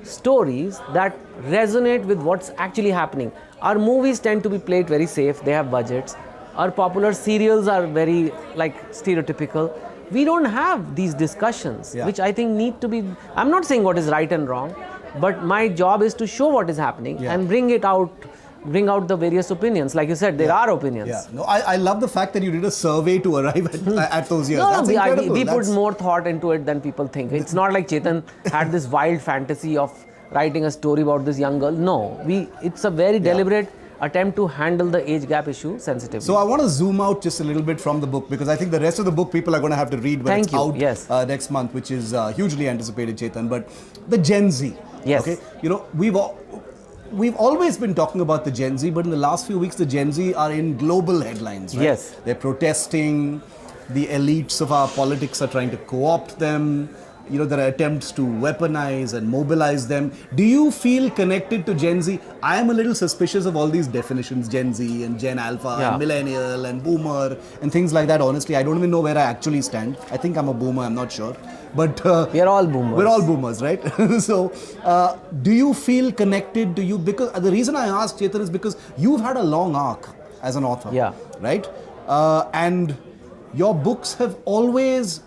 stories that resonate with what's actually happening. Our movies tend to be played very safe, they have budgets. Our popular serials are very stereotypical. We don't have these discussions, which I think need to be... I'm not saying what is right and wrong, but my job is to show what is happening and bring out the various opinions. Like you said, there are opinions. Yeah. No, I love the fact that you did a survey to arrive at those years. That's incredible. We put more thought into it than people think. It's not like Chetan had this wild fantasy of writing a story about this young girl. No, it's a very deliberate attempt to handle the age gap issue sensitively. So I want to zoom out just a little bit from the book, because I think the rest of the book people are going to have to read when it's out next month, which is hugely anticipated, Chetan. But the Gen Z. Yes. Okay. You know, we've always been talking about the Gen Z, but in the last few weeks, the Gen Z are in global headlines, right? Yes. They're protesting. The elites of our politics are trying to co-opt them. You know, there are attempts to weaponize and mobilize them. Do you feel connected to Gen Z? I am a little suspicious of all these definitions, Gen Z and Gen Alpha and Millennial and Boomer and things like that. Honestly, I don't even know where I actually stand. I think I'm a Boomer, I'm not sure. But we are all Boomers. We're all Boomers, right? So, do you feel connected to you? Because the reason I asked, Chetan, is because you've had a long arc as an author. Yeah. Right? And your books have always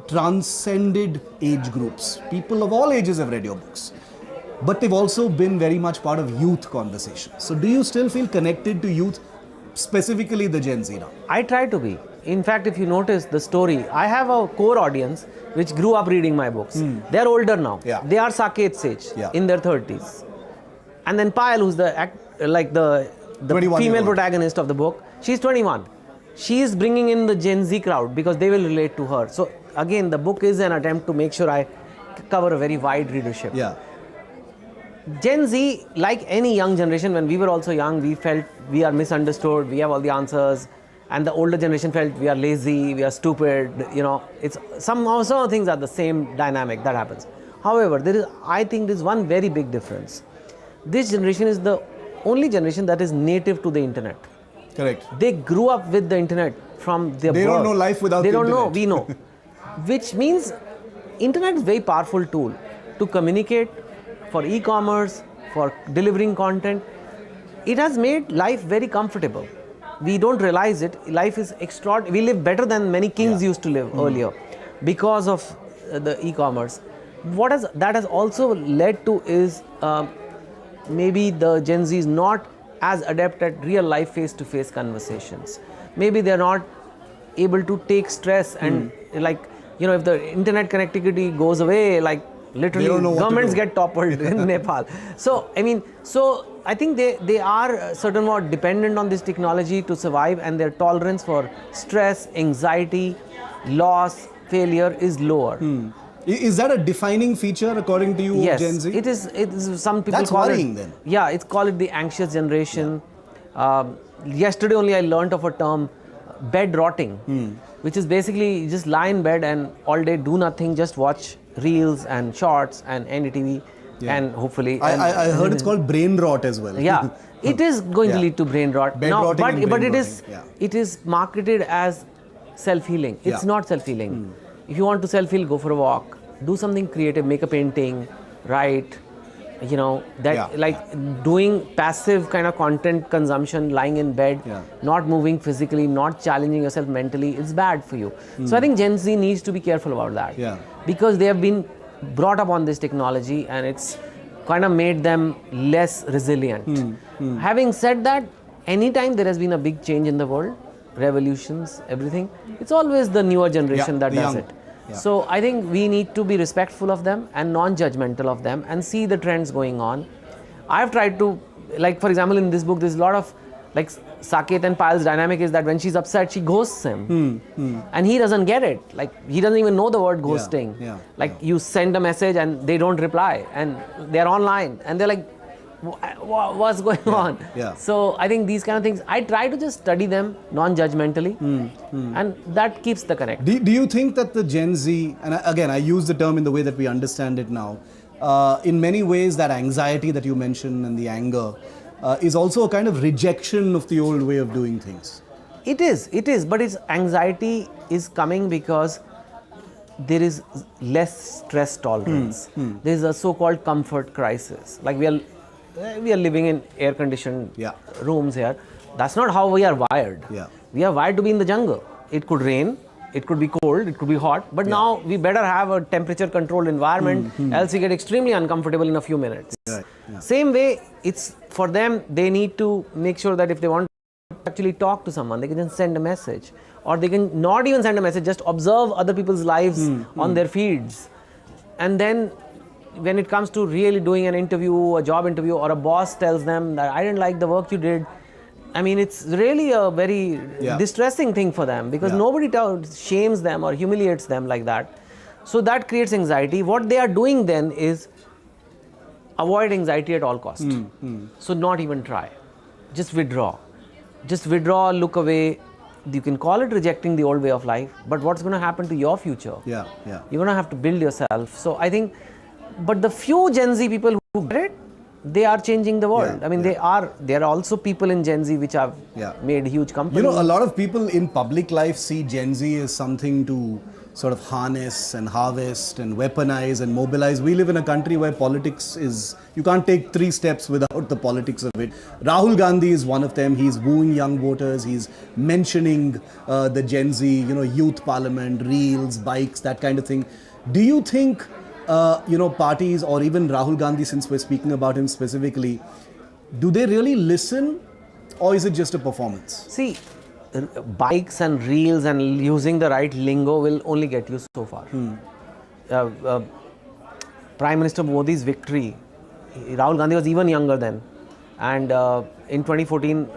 transcended age groups. People of all ages have read your books. But they've also been very much part of youth conversations. So do you still feel connected to youth, specifically the Gen Z now? I try to be. In fact, if you notice the story, I have a core audience which grew up reading my books. They're older now. They are Saket's age, in their 30s. And then Payal, who's the female protagonist of the book, she's 21. She's bringing in the Gen Z crowd because they will relate to her. So again, the book is an attempt to make sure I cover a very wide readership. Yeah. Gen Z, like any young generation, when we were also young, we felt we are misunderstood, we have all the answers. And the older generation felt we are lazy, we are stupid, you know. It's some things are the same dynamic that happens. However, I think there's one very big difference. This generation is the only generation that is native to the internet. Correct. They grew up with the internet from their birth. They don't know life without the internet. They don't know, we know. Which means internet is a very powerful tool to communicate, for e-commerce, for delivering content. It has made life very comfortable. We don't realize it. Life is extraordinary. We live better than many kings used to live earlier because of the e-commerce. That has also led to is maybe the Gen Z is not as adept at real life face-to-face conversations. Maybe they're not able to take stress and if the internet connectivity goes away, literally governments get toppled in Nepal. So I think they are certain more dependent on this technology to survive, and their tolerance for stress, anxiety, loss, failure is lower. Is that a defining feature according to you of Gen Z? It is. Some people That's call worrying it. Then. Yeah, it's called the anxious generation. yesterday only I learnt of a term, bed rotting, which is basically you just lie in bed and all day do nothing, just watch reels and shorts and NDTV and hopefully... I heard it's called brain rot as well. Yeah, it is going to lead to brain rot. Bed rotting but it is marketed as self-healing. It's not self-healing. If you want to self-heal, go for a walk, do something creative, make a painting, write, doing passive kind of content consumption, lying in bed, not moving physically, not challenging yourself mentally, it's bad for you. So I think Gen Z needs to be careful about that because they have been brought up on this technology and it's kind of made them less resilient. Having said that, anytime there has been a big change in the world, revolutions, everything, it's always the newer generation that does it. So I think we need to be respectful of them and non-judgmental of them and see the trends going on. I've tried to, like for example in this book, there's a lot of, like Saket and Payal's dynamic is that when she's upset, she ghosts him. And he doesn't get it. Like he doesn't even know the word ghosting. You send a message and they don't reply and they're online and they're like, what's going on? So I think these kind of things, I try to just study them non-judgmentally and that keeps the connect. Do you think that the Gen Z, and again I use the term in the way that we understand it now, in many ways that anxiety that you mentioned and the anger is also a kind of rejection of the old way of doing things? It is, but its anxiety is coming because there is less stress tolerance. There is a so-called comfort crisis. Like we are living in air-conditioned rooms here. That's not how we are wired. We are wired to be in the jungle. It could rain, it could be cold, it could be hot, but now we better have a temperature-controlled environment, else we get extremely uncomfortable in a few minutes. Same way, it's for them, they need to make sure that if they want to actually talk to someone, they can just send a message. Or they can not even send a message, just observe other people's lives on their feeds. And then when it comes to really doing an interview, a job interview, or a boss tells them that I didn't like the work you did, I mean, it's really a very distressing thing for them because nobody shames them or humiliates them like that. So that creates anxiety. What they are doing then is avoid anxiety at all costs. So not even try. Just withdraw. Just withdraw, look away. You can call it rejecting the old way of life, but what's going to happen to your future? You're going to have to build yourself. So I think, but the few Gen Z people who get it, they are changing the world. I mean, there are also people in Gen Z which have made huge companies. You know, a lot of people in public life see Gen Z as something to sort of harness and harvest and weaponize and mobilize. We live in a country where politics is, you can't take 3 steps without the politics of it. Rahul Gandhi is one of them. He's wooing young voters. He's mentioning the Gen Z, youth parliament, reels, bikes, that kind of thing. Do you think parties or even Rahul Gandhi, since we're speaking about him specifically, do they really listen or is it just a performance? See, bikes and reels and using the right lingo will only get you so far. Prime Minister Modi's victory, Rahul Gandhi was even younger then. And in 2014,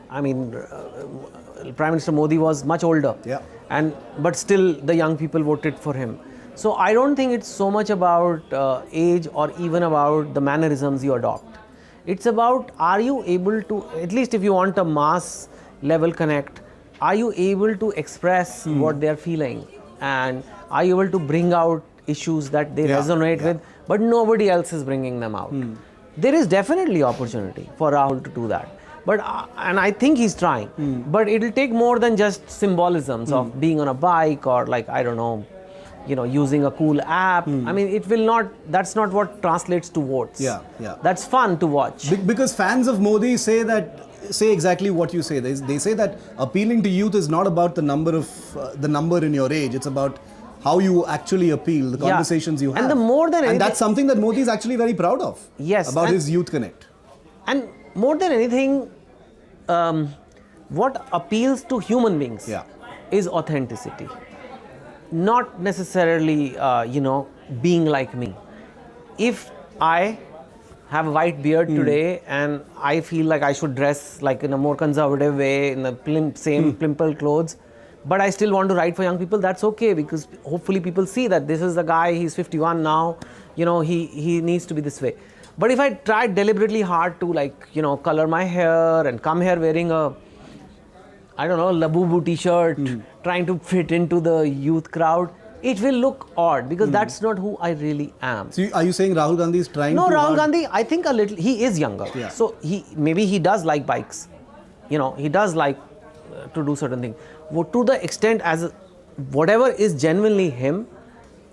Prime Minister Modi was much older. But still the young people voted for him. So I don't think it's so much about age or even about the mannerisms you adopt. It's about, are you able to, at least if you want a mass level connect, are you able to express what they're feeling? And are you able to bring out issues that they resonate with, but nobody else is bringing them out? There is definitely opportunity for Rahul to do that. But and I think he's trying. But it'll take more than just symbolisms of being on a bike or like, I don't know, using a cool app. I mean, it will not, that's not what translates to votes. That's fun to watch. Because fans of Modi say exactly what you say. They say that appealing to youth is not about the number in your age. It's about how you actually appeal, the conversations you have. And the more than anything, and that's something that Modi is actually very proud of. About his youth connect. And more than anything, what appeals to human beings is authenticity. Not necessarily, being like me. If I have a white beard today and I feel like I should dress like in a more conservative way, in the same pimple clothes, but I still want to write for young people, that's okay, because hopefully people see that this is the guy, he's 51 now, he needs to be this way. But if I tried deliberately hard to, like, you know, color my hair and come here wearing a, I don't know, Labubu t-shirt, trying to fit into the youth crowd, it will look odd because that's not who I really am. So are you saying Rahul Gandhi is trying No, to... Rahul Gandhi, I think a little, he is younger. Yeah. So maybe he does like bikes. You know, he does like to do certain things. To the extent as whatever is genuinely him,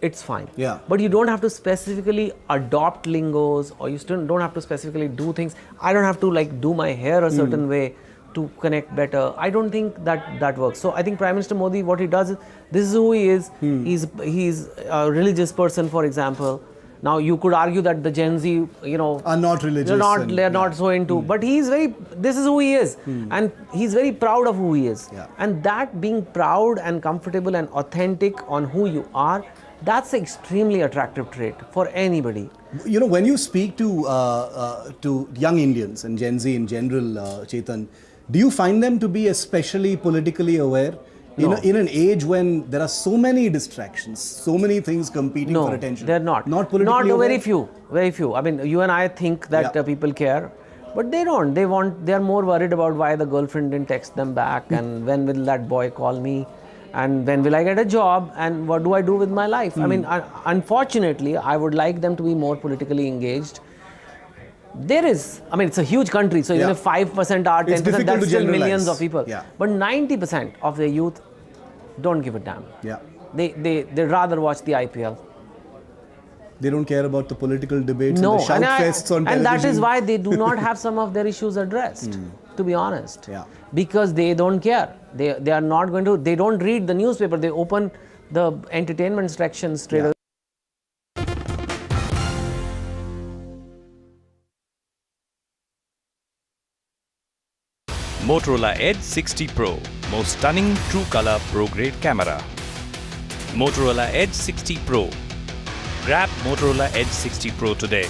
it's fine. Yeah. But you don't have to specifically adopt lingos, or you still don't have to specifically do things. I don't have to like do my hair a certain way to connect better. I don't think that works. So I think Prime Minister Modi, what he does is, this is who he is. He's a religious person, for example. Now you could argue that the Gen Z, you know, are not religious. They're not so into. But this is who he is. And he's very proud of who he is. Yeah. And that being proud and comfortable and authentic on who you are, that's an extremely attractive trait for anybody. You know, when you speak to young Indians and Gen Z in general, Chetan, do you find them to be especially politically aware? No. In an age when there are so many distractions, so many things competing for attention. They're not. Not politically aware? Very few. I mean, you and I think that people care, but they don't. They are more worried about why the girlfriend didn't text them back and when will that boy call me and when will I get a job and what do I do with my life? I mean, unfortunately, I would like them to be more politically engaged. There is, I mean, it's a huge country, so even if 5% are 10%, that's still millions of people. Yeah. But 90% of the youth don't give a damn. Yeah. They rather watch the IPL. They don't care about the political debates and the shout fests on television. And that is why they do not have some of their issues addressed, to be honest. Yeah. Because they don't care. They are not going to, they don't read the newspaper. They open the entertainment section straight away. Motorola Edge 60 Pro, most stunning true color pro grade camera. Motorola Edge 60 Pro. Grab Motorola Edge 60 Pro today.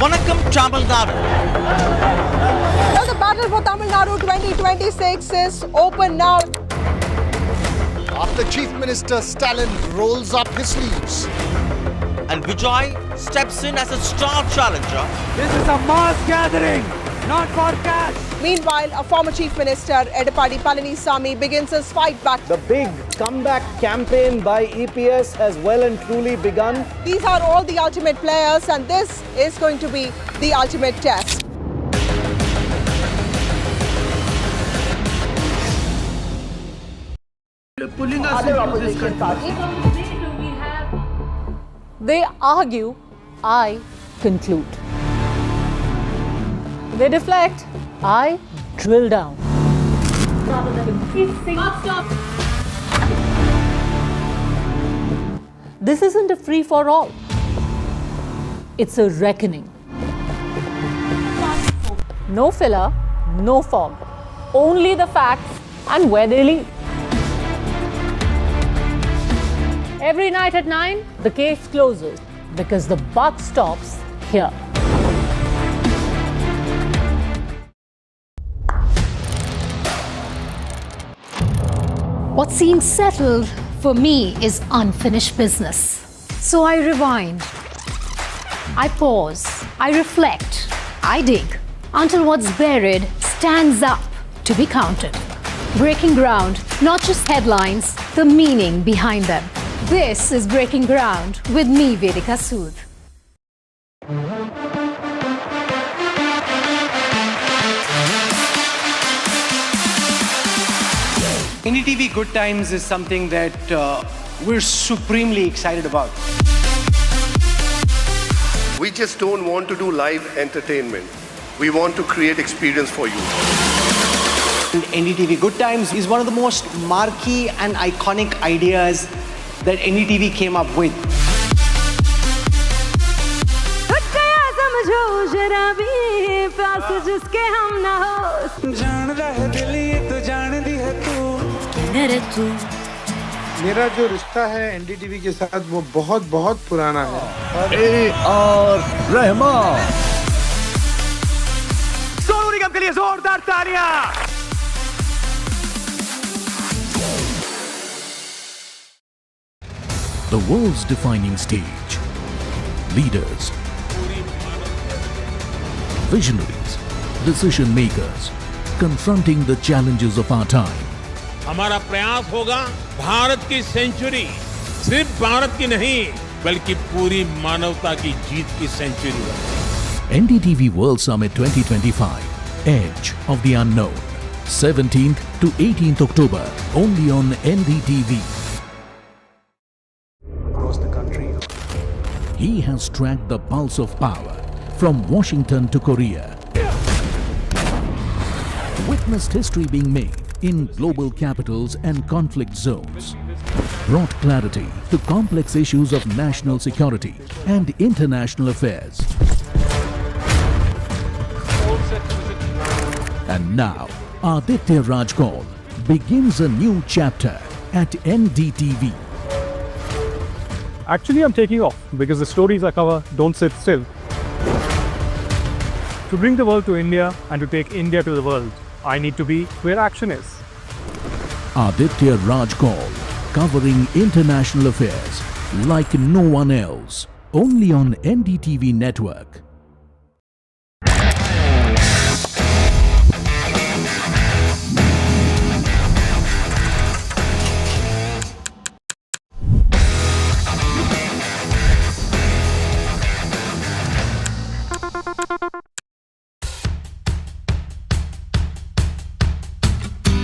Vanakkam Tamil Nadu. Well, the battle for Tamil Nadu 2026 is open now. After Chief Minister Stalin rolls up his sleeves and Vijay steps in as a star challenger. This is a mass gathering, not for cash. Meanwhile, a former Chief Minister, Edappadi Palanisamy, begins his fight back. The big comeback campaign by EPS has well and truly begun. These are all the ultimate players, and this is going to be the ultimate test. Pulling us into this country. They argue, I conclude. They deflect, I drill down. Stop. This isn't a free-for-all. It's a reckoning. No filler, no fog. Only the facts and where they lead. Every night at 9, the case closes because the buck stops here. What seems settled for me is unfinished business. So I rewind. I pause. I reflect. I dig until what's buried stands up to be counted. Breaking ground, not just headlines, the meaning behind them. This is Breaking Ground with me, Vedika Sood. NDTV Good Times is something that we're supremely excited about. We just don't want to do live entertainment. We want to create experience for you. NDTV Good Times is one of the most marquee and iconic ideas that NDTV came up with. मेरा जो रिश्ता है NDTV के साथ वो बहुत बहुत पुराना है। रहमान सोनू निगम के लिए जोरदार तालियां। The world's defining stage. Leaders, visionaries, decision makers, confronting the challenges of our time. हमारा प्रयास होगा भारत की सेंचुरी सिर्फ भारत की नहीं बल्कि पूरी मानवता की जीत की सेंचुरी बने। NDTV World Summit 2025, Edge of the Unknown, 17th to 18th October, only on NDTV. Across the country. He has tracked the pulse of power from Washington to Korea. Witnessed history being made in global capitals and conflict zones. Brought clarity to complex issues of national security and international affairs. And now, Aditya Raj Kaul begins a new chapter at NDTV. Actually, I'm taking off because the stories I cover don't sit still. To bring the world to India and to take India to the world, I need to be where action is. Aditya Raj Kaul, covering international affairs like no one else. Only on NDTV network.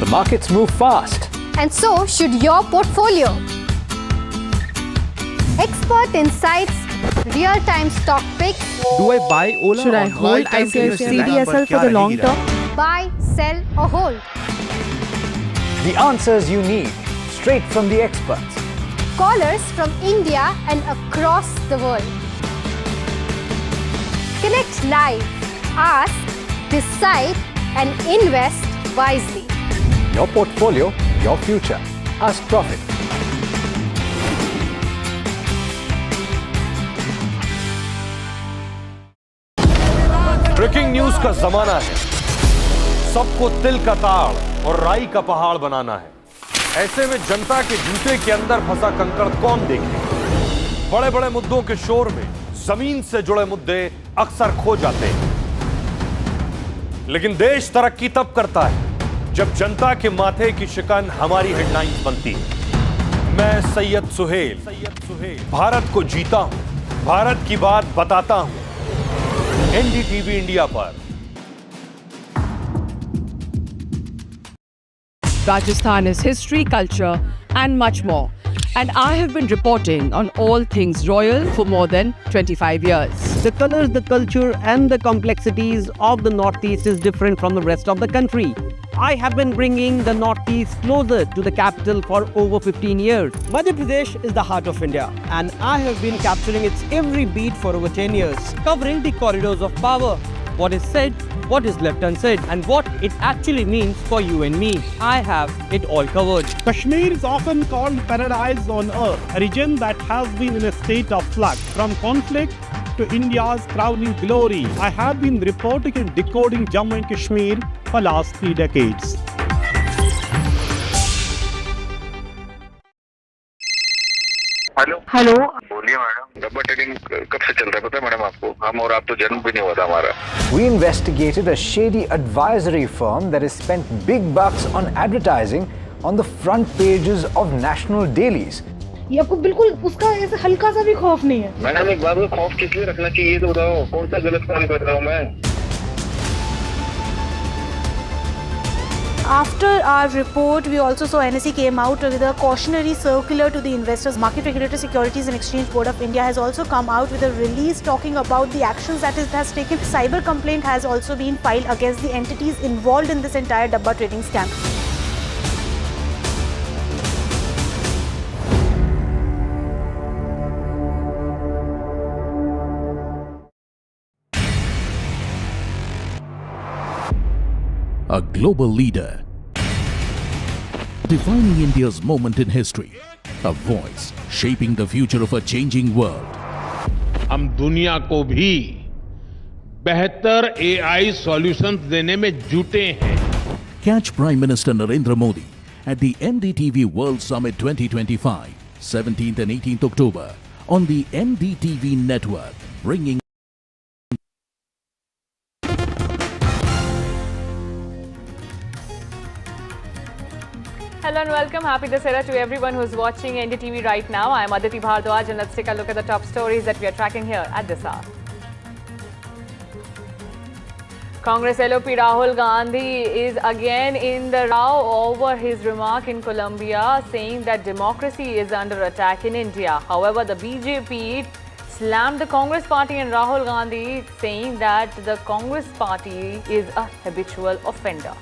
The markets move fast. And so should your portfolio. Expert insights, real-time stock picks. Do I buy Ola? Should I hold CDSL for the long term? Buy, sell or hold. The answers you need, straight from the experts. Callers from India and across the world. Connect live, ask, decide and invest wisely. Your portfolio, your future. Ask Profit. Breaking news का जमाना है। सबको तिल का ताड़ और राई का पहाड़ बनाना है। ऐसे में जनता के जूते के अंदर फंसा कंकड़ कौन देखे? बड़े बड़े मुद्दों के शोर में जमीन से जुड़े मुद्दे अक्सर खो जाते हैं। लेकिन देश तरक्की तब करता है जब जनता के माथे की शिकन हमारी हेडलाइंस बनती है। मैं सैयद सुहेल भारत को जीता हूं, भारत की बात बताता हूं। एनडीटीवी इंडिया पर। Rajasthan is history, culture, and much more. And I have been reporting on all things royal for more than 25 years. The colors, the culture, and the complexities of the Northeast is different from the rest of the country. I have been bringing the Northeast closer to the capital for over 15 years. Madhya Pradesh is the heart of India, and I have been capturing its every beat for over 10 years, covering the corridors of power, what is said, what is left unsaid, and what it actually means for you and me. I have it all covered. Kashmir is often called paradise on earth, a region that has been in a state of flux from conflict to India's crowning glory. I have been reporting and decoding Jammu and Kashmir for last 3 decades. Hello बोलिए madam, rubber trading कब से चल रहा है पता है madam आपको? हम और आप तो जन्म भी नहीं हुआ था हमारा। We investigated a shady advisory firm that has spent big bucks on advertising on the front pages of national dailies. ये आपको बिल्कुल उसका ऐसे हल्का सा भी खौफ नहीं है। मैडम एक बात को खौफ किस लिए रखना चाहिए तो बताओ, कौन सा गलत काम कर रहा हूँ मैं? After our report, we also saw NSE came out with a cautionary circular to the investors. Market Regulator Securities and Exchange Board of India has also come out with a release talking about the actions that it has taken. Cyber complaint has also been filed against the entities involved in this entire Dabba trading scam. A global leader, defining India's moment in history, a voice shaping the future of a changing world. हम दुनिया को भी बेहतर AI solutions देने में जुटे हैं. Catch Prime Minister Narendra Modi at the NDTV World Summit 2025, 17th and 18th October on the NDTV network, bringing Hello and welcome. Happy Dussehra to everyone who's watching NDTV right now. I'm Aditi Bhardwaj and let's take a look at the top stories that we are tracking here at this hour. Congress LOP Rahul Gandhi is again in the row over his remark in Colombia saying that democracy is under attack in India. However, the BJP slammed the Congress party and Rahul Gandhi saying that the Congress party is a habitual offender.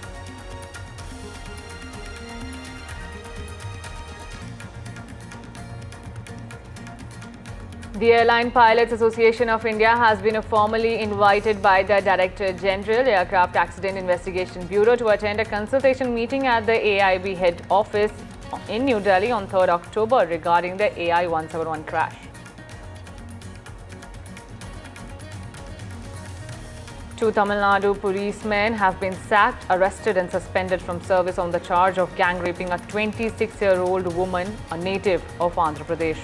The Airline Pilots Association of India has been formally invited by the Director General, Aircraft Accident Investigation Bureau, to attend a consultation meeting at the AIB head office in New Delhi on 3rd October regarding the AI-171 crash. Two Tamil Nadu policemen have been sacked, arrested and suspended from service on the charge of gang raping a 26-year-old woman, a native of Andhra Pradesh.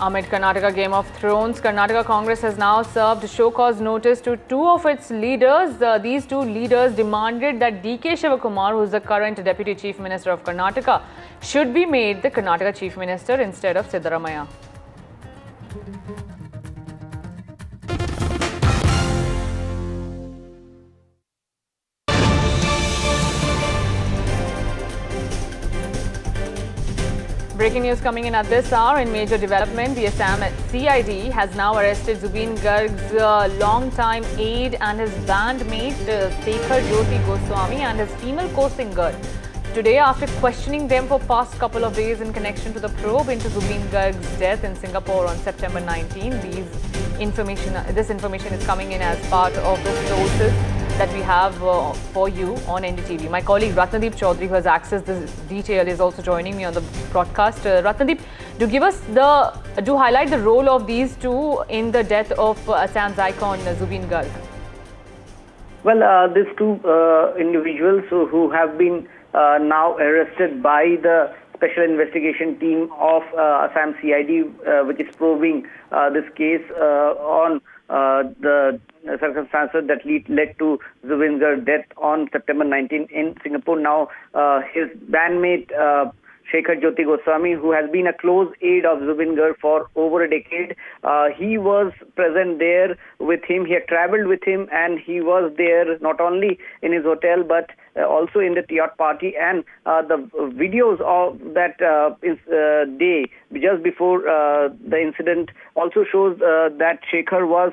Amid Karnataka Game of Thrones, Karnataka Congress has now served show cause notice to two of its leaders. These two leaders demanded that DK Shivakumar, who is the current Deputy Chief Minister of Karnataka, should be made the Karnataka Chief Minister instead of Siddaramaiah. Breaking news coming in at this hour. In major development, the Assam CID has now arrested Zubeen Garg's long-time aide and his bandmate Shekhar Jyoti Goswami and his female co-singer. Today, after questioning them for past couple of days in connection to the probe into Zubeen Garg's death in Singapore on September 19, this information is coming in as part of the sources that we have for you on NDTV. My colleague Ratnadeep Chaudhary, who has accessed this detail, is also joining me on the broadcast. Ratnadeep, do highlight the role of these two in the death of Assam's icon Zubeen Garg. Well, these two individuals who have been now arrested by the Special Investigation Team of Assam CID, which is probing this case on the circumstances that led to Zubeen Garg's death on September 19 in Singapore. Now, his bandmate Shekhar Jyoti Goswami, who has been a close aide of Zubeen Garg for over a decade, he was present there with him. He had travelled with him, and he was there not only in his hotel but also in the yacht party. And the videos of that day, just before the incident, also shows that Shekhar was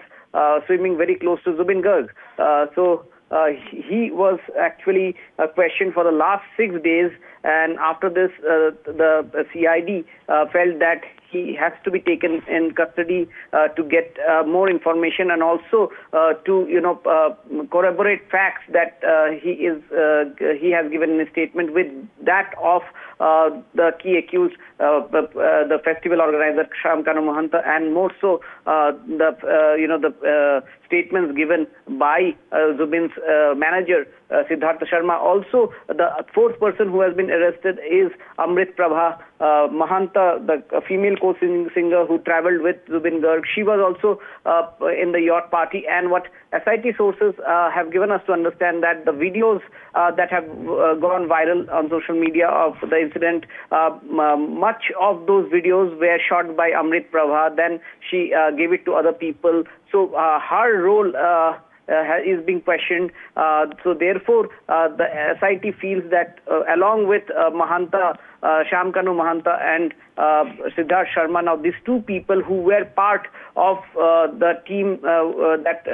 swimming very close to Zubeen Garg. He was actually questioned for the last 6 days, and after this, the CID felt that he has to be taken in custody to get more information and also to corroborate facts that he has given in a statement with that of the key accused, the festival organizer Shamkanu Mahanta, and more so the statements given by Zubeen's manager Siddhartha Sharma. Also, the fourth person who has been arrested is Amrit Prabha Mahanta, the female co-singer who travelled with Zubeen Garg. She was also in the yacht party, and what SIT sources have given us to understand that the videos that have gone viral on social media of the incident, much of those videos were shot by Amrit Prabha. Then she gave it to other people. So her role is being questioned. So therefore, the SIT feels that along with Mahanta, Shamkanu Mahanta and Siddharth Sharma, now these two people who were part of the team that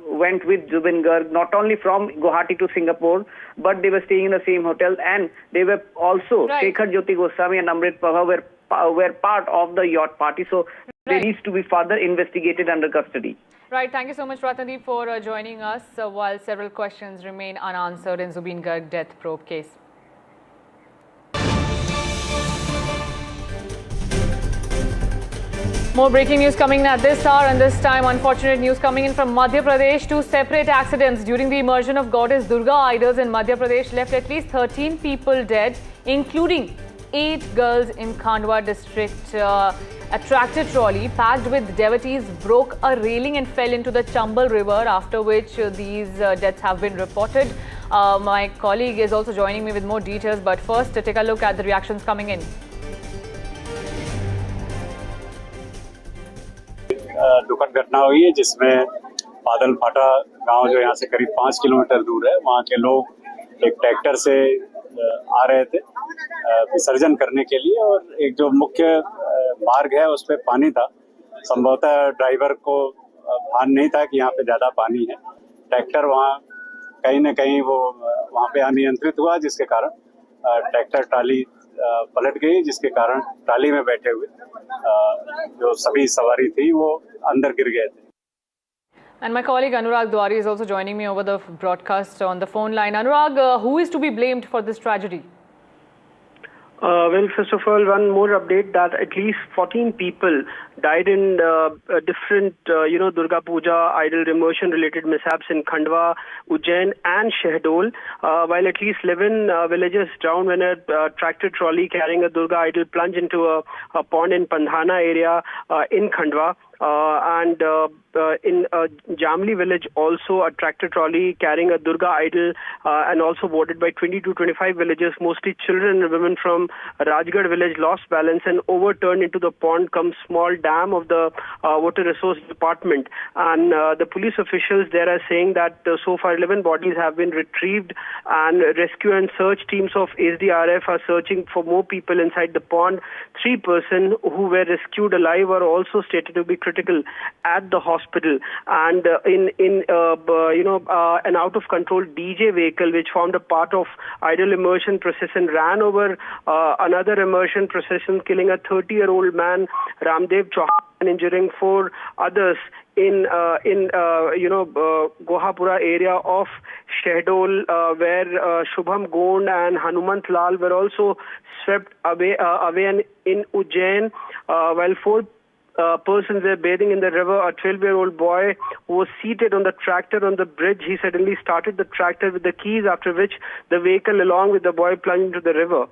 went with Zubeen Garg, not only from Guwahati to Singapore, but they were staying in the same hotel, and they were also, Shekhar Jyoti Goswami and Amrit Prabha were part of the yacht party. So they needs to be further investigated under custody. Right. Thank you so much, Ratnadeep, for joining us while several questions remain unanswered in Zubeen Garg death probe case. More breaking news coming in at this hour, and this time unfortunate news coming in from Madhya Pradesh. Two separate accidents during the immersion of goddess Durga idols in Madhya Pradesh left at least 13 people dead, including 8 girls in Khandwa district. A tractor trolley packed with devotees broke a railing and fell into the Chambal river, after which these deaths have been reported. My colleague is also joining me with more details, but first take a look at the reactions coming in. दुखद घटना हुई है जिसमें बादल फाटा गांव जो यहाँ से करीब 5 किलोमीटर दूर है, वहाँ के लोग एक ट्रैक्टर से आ रहे थे विसर्जन करने के लिए, और एक जो मुख्य मार्ग है उस पे पानी था। संभवतः ड्राइवर को भान नहीं था कि यहाँ पे ज्यादा पानी है। ट्रैक्टर वहाँ कहीं न कहीं वो वहाँ पे अनियंत्रित हुआ, जिसके कारण ट्रैक्टर ट्राली पलट गई, जिसके कारण ट्राली में बैठे हुए जो सभी सवारी थी वो अंदर गिर गए थे। And my colleague Anurag Dwari is also joining me over the broadcast on the phone line. Anurag, who is to be blamed for this tragedy? Well, first of all, one more update that at least 14 people died in different, Durga Puja, idol immersion related mishaps in Khandwa, Ujjain and Shahdol, while at least 11 villagers drowned when a tractor trolley carrying a Durga idol plunged into a pond in Pandhana area in Khandwa. And in Jamli village also a tractor trolley carrying a Durga idol and also boarded by 20 to 25 villagers, mostly children and women from Rajgarh village, lost balance and overturned into the pond cum small dam of the water resource department. And the police officials there are saying that so far 11 bodies have been retrieved, and rescue and search teams of SDRF are searching for more people inside the pond. 3 persons who were rescued alive are also stated to be critical at the hospital. And an out of control DJ vehicle which formed a part of idol immersion procession ran over another immersion procession, killing a 30-year-old man, Ramdev Chauhan, and injuring 4 others in Gohapura area of Shahdol, where Shubham Gond and Hanumant Lal were also swept away in Ujjain, while 4 persons were bathing in the river. A 12-year-old boy who was seated on the tractor on the bridge, he suddenly started the tractor with the keys, after which the vehicle along with the boy plunged into the river.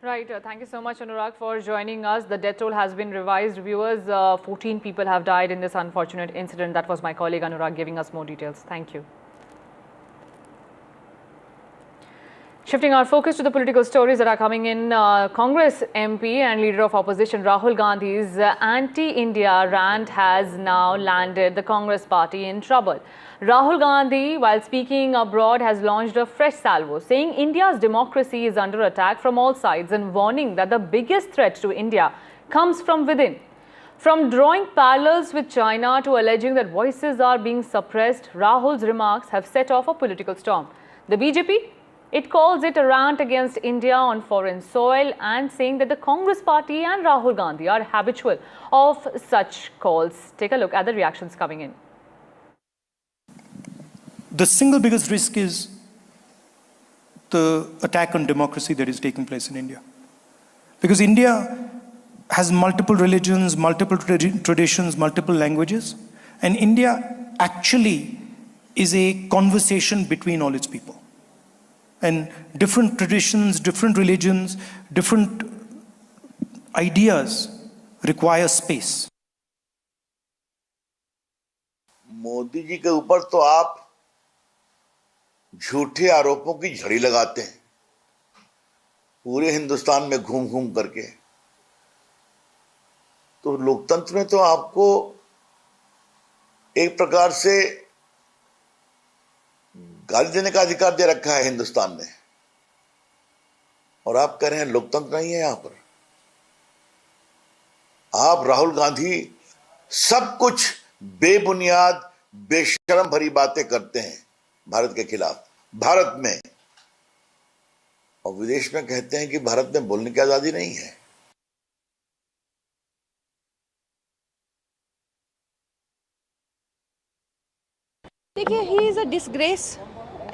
Right. Thank you so much, Anurag, for joining us. The death toll has been revised. Viewers, 14 people have died in this unfortunate incident. That was my colleague Anurag giving us more details. Thank you. Shifting our focus to the political stories that are coming in, Congress MP and leader of opposition Rahul Gandhi's anti-India rant has now landed the Congress party in trouble. Rahul Gandhi, while speaking abroad, has launched a fresh salvo, saying India's democracy is under attack from all sides and warning that the biggest threat to India comes from within. From drawing parallels with China to alleging that voices are being suppressed, Rahul's remarks have set off a political storm. The BJP, it calls it a rant against India on foreign soil and saying that the Congress party and Rahul Gandhi are habitual of such calls. Take a look at the reactions coming in. The single biggest risk is the attack on democracy that is taking place in India. Because India has multiple religions, multiple traditions, multiple languages, and India actually is a conversation between all its people. And different traditions, different religions, different ideas require space. Modi ji के ऊपर तो आप झूठे आरोपों की झड़ी लगाते हैं पूरे हिंदुस्तान में घूम घूम करके, तो लोकतंत्र में तो आपको एक प्रकार से गाली देने का अधिकार दे रखा है हिंदुस्तान ने, और आप कह रहे हैं लोकतंत्र नहीं है। यहां पर आप राहुल गांधी सब कुछ बेबुनियाद बेशरम भरी बातें करते हैं भारत के खिलाफ, भारत में, और विदेश में कहते हैं कि भारत में बोलने की आजादी नहीं है। देखिए, ही इज़ अ डिसग्रेस।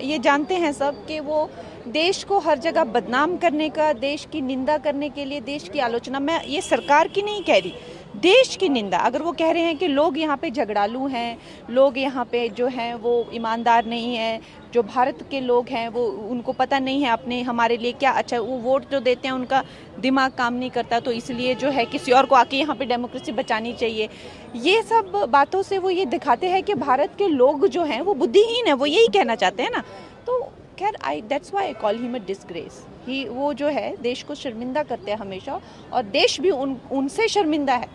ये जानते हैं सब कि वो देश को हर जगह बदनाम करने का, देश की निंदा करने के लिए, देश की आलोचना, मैं ये सरकार की नहीं कह रही, देश की निंदा। अगर वो कह रहे हैं कि लोग यहाँ पे झगड़ालू हैं, लोग यहाँ पे जो हैं वो ईमानदार नहीं हैं, जो भारत के लोग हैं वो उनको पता नहीं है अपने हमारे लिए क्या अच्छा, वो वोट जो देते हैं उनका दिमाग काम नहीं करता, तो इसलिए जो है किसी और को आके यहाँ पे डेमोक्रेसी बचानी चाहिए। ये सब बातों से वो ये दिखाते हैं कि भारत के लोग जो हैं वो बुद्धिहीन है, वो यही कहना चाहते हैं ना। तो खैर, that's why I call him a disgrace. वो जो है देश को शर्मिंदा करते हैं हमेशा, और देश भी उनसे शर्मिंदा है।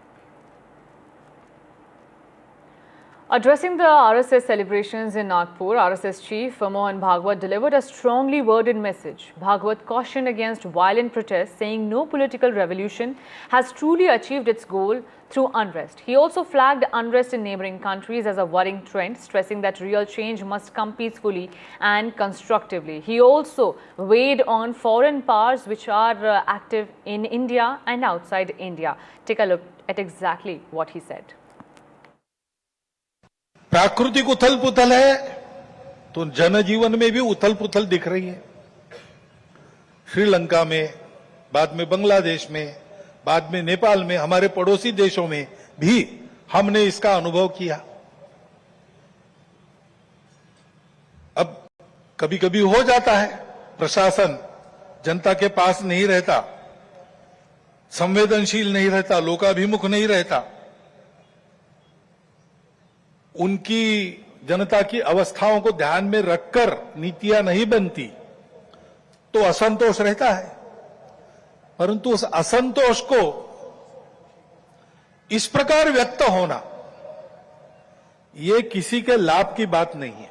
Addressing the RSS celebrations in Nagpur, RSS chief Mohan Bhagwat delivered a strongly worded message. Bhagwat cautioned against violent protests, saying no political revolution has truly achieved its goal through unrest. He also flagged unrest in neighboring countries as a worrying trend, stressing that real change must come peacefully and constructively. He also weighed on foreign powers which are active in India and outside India. Take a look at exactly what he said. प्राकृतिक उथल पुथल है तो जनजीवन में भी उथल पुथल दिख रही है। श्रीलंका में, बाद में बांग्लादेश में, बाद में नेपाल में, हमारे पड़ोसी देशों में भी हमने इसका अनुभव किया। अब कभी कभी हो जाता है, प्रशासन जनता के पास नहीं रहता, संवेदनशील नहीं रहता, लोकाभिमुख नहीं रहता, उनकी जनता की अवस्थाओं को ध्यान में रखकर नीतियां नहीं बनती, तो असंतोष रहता है। परंतु उस असंतोष को इस प्रकार व्यक्त होना, ये किसी के लाभ की बात नहीं है।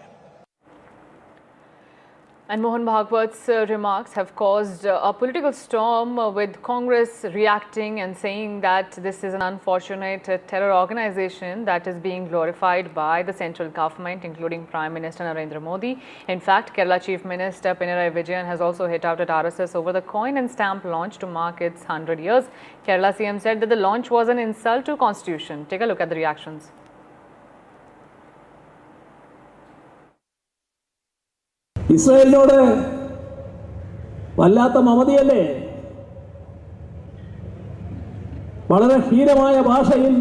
And Mohan Bhagwat's remarks have caused a political storm, with Congress reacting and saying that this is an unfortunate terror organization that is being glorified by the central government, including Prime Minister Narendra Modi. In fact, Kerala Chief Minister Pinarayi Vijayan has also hit out at RSS over the coin and stamp launch to mark its 100 years. Kerala CM said that the launch was an insult to Constitution. Take a look at the reactions. ഇസ്രായേലിനോട് വല്ലാത്ത മമതയല്ലേ? വളരെ ഹീനമായ ഭാഷയിൽ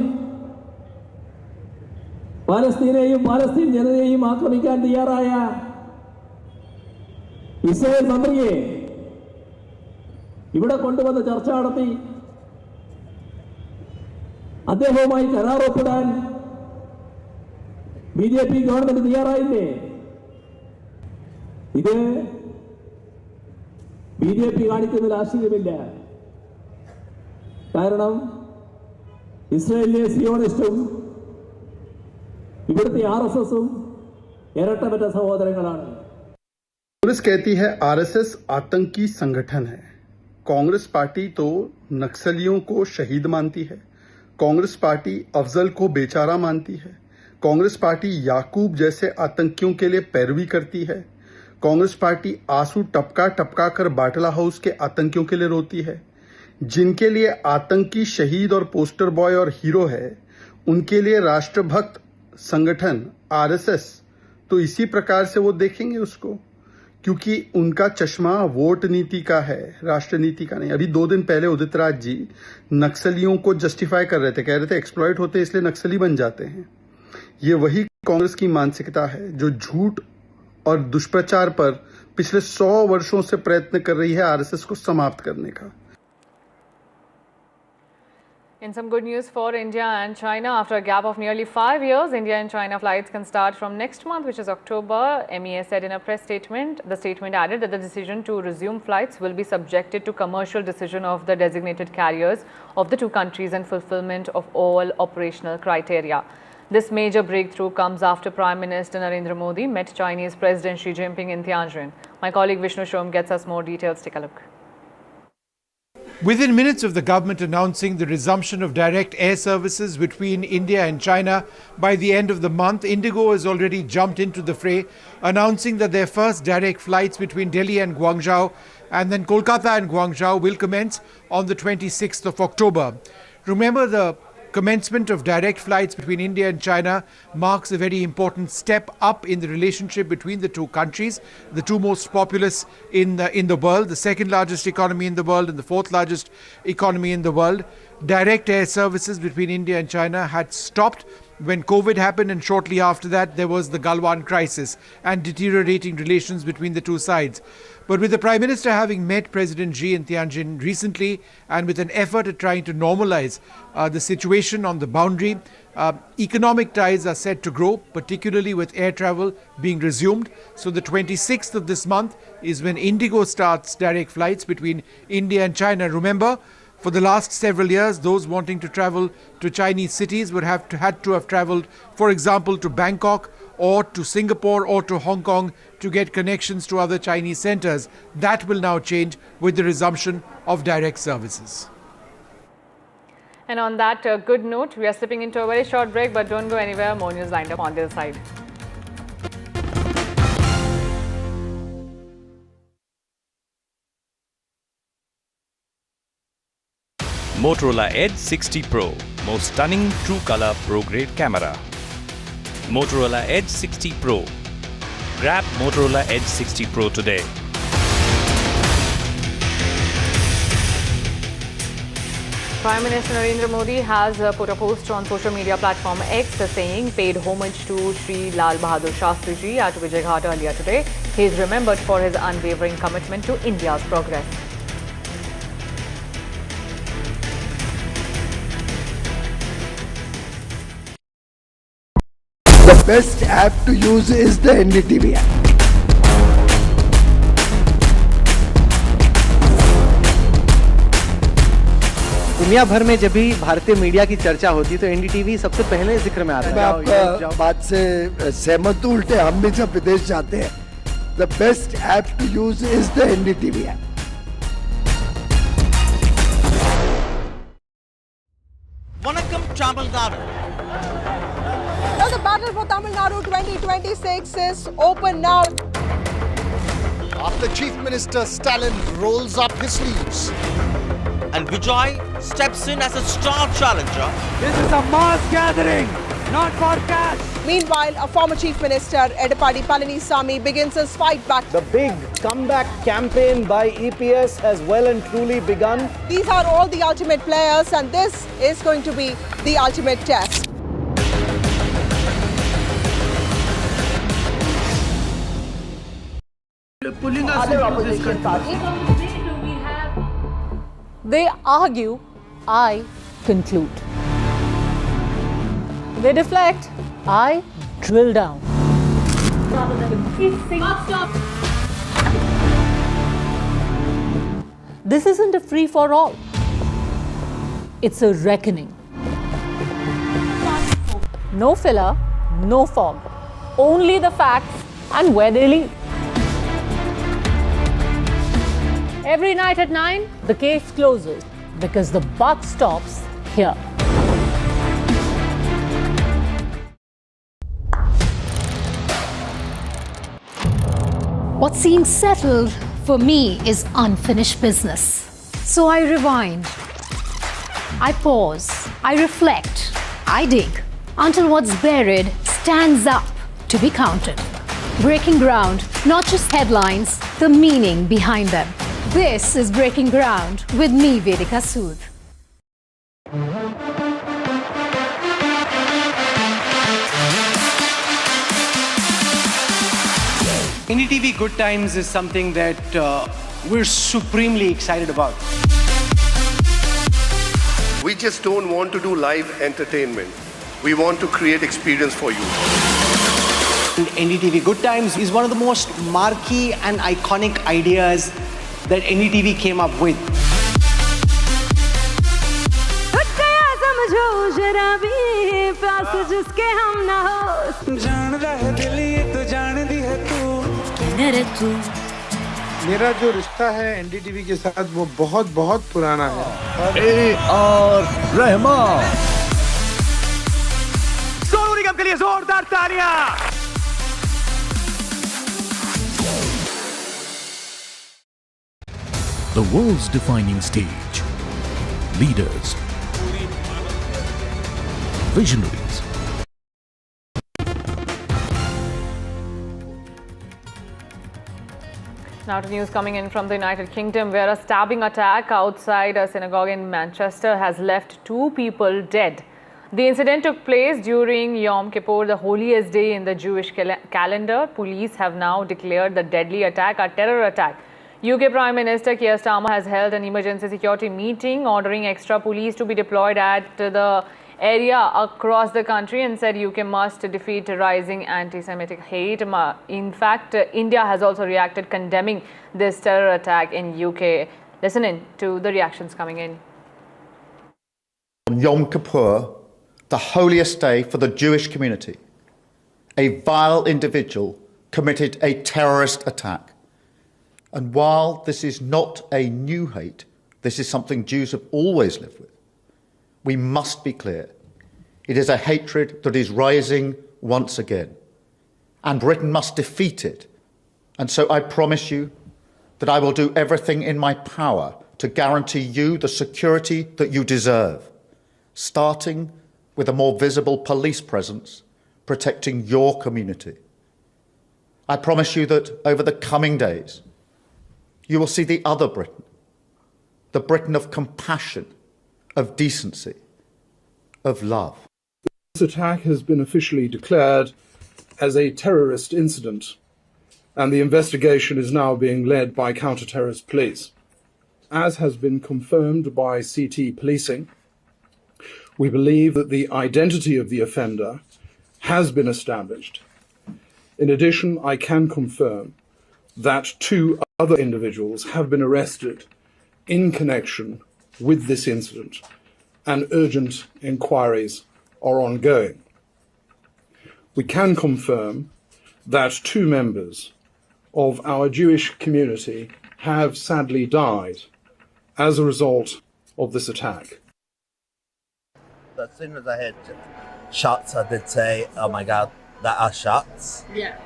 പാലസ്തീനെയും Palestine ജനതയെയും ആക്രമിക്കാൻ തയ്യാറായ Israel മന്ത്രിയെ ഇവിടെ കൊണ്ടുവന്ന് ചർച്ച നടത്തി അദ്ദേഹവുമായി കരാർ ഒപ്പിടാൻ ബിജെപി ഗവൺമെന്റ് തയ്യാറായില്ലേ? ഇത് ബിജെപി കാണിക്കുന്നതിൽ ആശ്ചര്യമില്ല. കാരണം ഇസ്രായേലിലെ സിയോണിസ്റ്റും ഇവിടുത്തെ RSSഉം ഇരട്ടപ്പെട്ട സഹോദരങ്ങളാണ്. कांग्रेस कहती है RSS आतंकी संगठन है। कांग्रेस पार्टी तो नक्सलियों को शहीद मानती है, कांग्रेस पार्टी अफजल को बेचारा मानती है, कांग्रेस पार्टी याकूब जैसे आतंकियों के लिए पैरवी करती है, कांग्रेस पार्टी आंसू टपका टपका कर बाटला हाउस के आतंकियों के लिए रोती है। जिनके लिए आतंकी शहीद और पोस्टर बॉय और हीरो है, उनके लिए राष्ट्रभक्त संगठन RSS तो इसी प्रकार से वो देखेंगे उसको, क्योंकि उनका चश्मा वोट नीति का है, राष्ट्र नीति का नहीं। अभी 2 दिन पहले उदित राज जी नक्सलियों को जस्टिफाई कर रहे थे, कह रहे थे एक्सप्लॉइट होते इसलिए नक्सली बन जाते हैं। ये वही कांग्रेस की मानसिकता है जो झूठ और दुष्प्रचार पर पिछले 100 वर्षों से प्रयत्न कर रही है आरएसएस को समाप्त करने का। In some good news for India and China, after a gap of nearly 5 years, India and China flights can start from next month, which is October. MEA said in a press statement. The statement added that the decision to resume flights will be subjected to commercial decision of the designated carriers of the two countries and fulfillment of all operational criteria. This major breakthrough comes after Prime Minister Narendra Modi met Chinese President Xi Jinping in Tianjin. My colleague Vishnu Shom gets us more details. Take a look. Within minutes of the government announcing the resumption of direct air services between India and China by the end of the month, Indigo has already jumped into the fray, announcing that their first direct flights between Delhi and Guangzhou and then Kolkata and Guangzhou will commence on the 26th of October. Remember, the commencement of direct flights between India and China marks a very important step up in the relationship between the two countries, the two most populous in the world, the second largest economy in the world and the fourth largest economy in the world. Direct air services between India and China had stopped when COVID happened, and shortly after that there was the Galwan crisis and deteriorating relations between the two sides. But with the Prime Minister having met President Xi in Tianjin recently and with an effort at trying to normalize the situation on the boundary, economic ties are set to grow, particularly with air travel being resumed. So the 26th of this month is when Indigo starts direct flights between India and China. Remember, for the last several years, those wanting to travel to Chinese cities would had to have travelled, for example, to Bangkok or to Singapore or to Hong Kong to get connections to other Chinese centres. That will now change with the resumption of direct services. And on that good note, we are slipping into a very short break, but don't go anywhere. More news lined up on the other side. Motorola Edge 60 Pro, most stunning true color pro grade camera. Motorola Edge 60 Pro. Grab Motorola Edge 60 Pro today. Prime Minister Narendra Modi has put a post on social media platform X saying paid homage to Sri Lal Bahadur Shastri Ji at Vijayaghat earlier today. He is remembered for his unwavering commitment to India's progress. The best app to use is the NDTV app. दुनिया भर में जब भी भारतीय media की चर्चा होती है तो एनडीटीवी सबसे पहले जिक्र में आता है। मैं आपका बात से सहमत हूं, उल्टे हम भी जब विदेश जाते हैं, the best app to use is the NDTV app. Vanakkam Tamil Nadu. Now the battle for Tamil Nadu 2026 is open now. After Chief Minister Stalin rolls up his sleeves and Vijay steps in as a star challenger. This is a mass gathering, not for cash. Meanwhile, a former Chief Minister, Edappadi Palanisamy, begins his fight back. The big comeback campaign by EPS has well and truly begun. These are all the ultimate players, and this is going to be the ultimate test. Pulling us into this country. They argue, I conclude. They deflect, I drill down. This isn't a free-for-all. It's a reckoning. No filler, no fog. Only the facts and where they lead. Every night at 9, the case closes because the buck stops here. What seems settled for me is unfinished business. So I rewind, I pause, I reflect, I dig until what's buried stands up to be counted. Breaking ground, not just headlines, the meaning behind them. This is Breaking Ground with me, Vedika Sood. NDTV Good Times is something that we're supremely excited about. We just don't want to do live entertainment. We want to create experience for you. NDTV Good Times is one of the most marquee and iconic ideas that NDTV came up with. मेरा जो रिश्ता है NDTV के साथ वो बहुत बहुत पुराना है। रहमान सोनू निगम के लिए जोरदार तालियां। The world's defining stage. Leaders. Visionaries. Now to news coming in from the United Kingdom, where a stabbing attack outside a synagogue in Manchester has left 2 people dead. The incident took place during Yom Kippur, the holiest day in the Jewish calendar. Police have now declared the deadly attack a terror attack. UK Prime Minister Keir Starmer has held an emergency security meeting ordering extra police to be deployed at the area across the country and said UK must defeat rising anti-Semitic hate. In fact, India has also reacted condemning this terror attack in UK. Listen in to the reactions coming in. On Yom Kippur, the holiest day for the Jewish community, a vile individual committed a terrorist attack. And while this is not a new hate, this is something Jews have always lived with, we must be clear. It is a hatred that is rising once again, and Britain must defeat it. And so I promise you that I will do everything in my power to guarantee you the security that you deserve, starting with a more visible police presence protecting your community. I promise you that over the coming days, you will see the other Britain, the Britain of compassion, of decency, of love. This attack has been officially declared as a terrorist incident, and the investigation is now being led by counter-terrorist police. As has been confirmed by CT policing, we believe that the identity of the offender has been established. In addition, I can confirm that 2 other individuals have been arrested in connection with this incident, and urgent inquiries are ongoing. We can confirm that 2 members of our Jewish community have sadly died as a result of this attack. As soon as I heard shots, I did say, "Oh my God, that are shots." Yeah.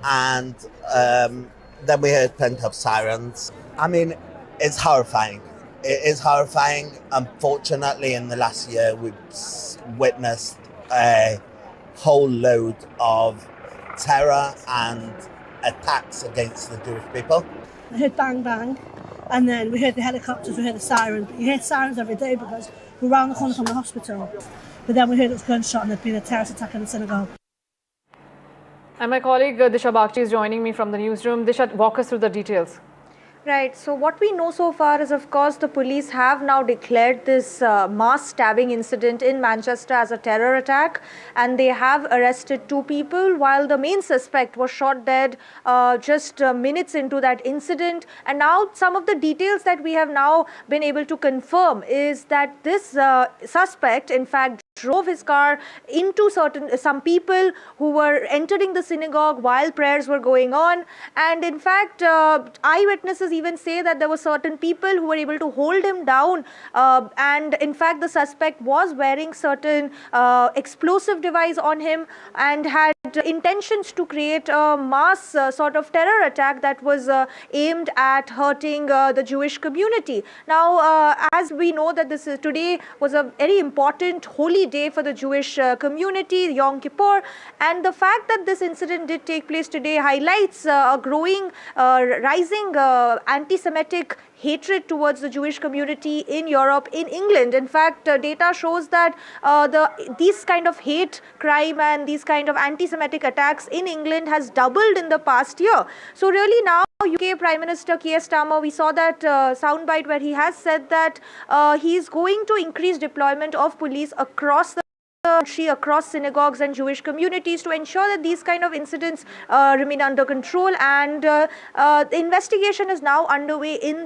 And then we heard plenty of sirens. I mean, it's horrifying. It is horrifying. Unfortunately, in the last year, we've witnessed a whole load of terror and attacks against the Jewish people. I heard bang bang, and then we heard the helicopters, we heard the sirens. You hear sirens every day because we're around the corner from the hospital. But then we heard it was gunshot and there'd been a terrorist attack in the synagogue. And my colleague Disha Bakshi is joining me from the newsroom. Disha, walk us through the details. Right, so what we know so far is, of course, the police have now declared this mass stabbing incident in Manchester as a terror attack, and they have arrested 2 people, while the main suspect was shot dead just minutes into that incident. And now some of the details that we have now been able to confirm is that this suspect, in fact, drove his car into some people who were entering the synagogue while prayers were going on. And in fact, eyewitnesses even say that there were certain people who were able to hold him down. And in fact, the suspect was wearing certain explosive device on him and had intentions to create a mass sort of terror attack that was aimed at hurting the Jewish community. Now, as we know that today was a very important holy day for the Jewish community, Yom Kippur, and the fact that this incident did take place today highlights a growing, rising anti-Semitic hatred towards the Jewish community in Europe, in England. In fact, data shows that these kind of hate crime and these kind of anti-Semitic attacks in England has doubled in the past year. So really now, UK Prime Minister Keir Starmer, we saw that soundbite where he has said that he is going to increase deployment of police across the country, across synagogues and Jewish communities to ensure that these kind of incidents remain under control. And the investigation is now underway in this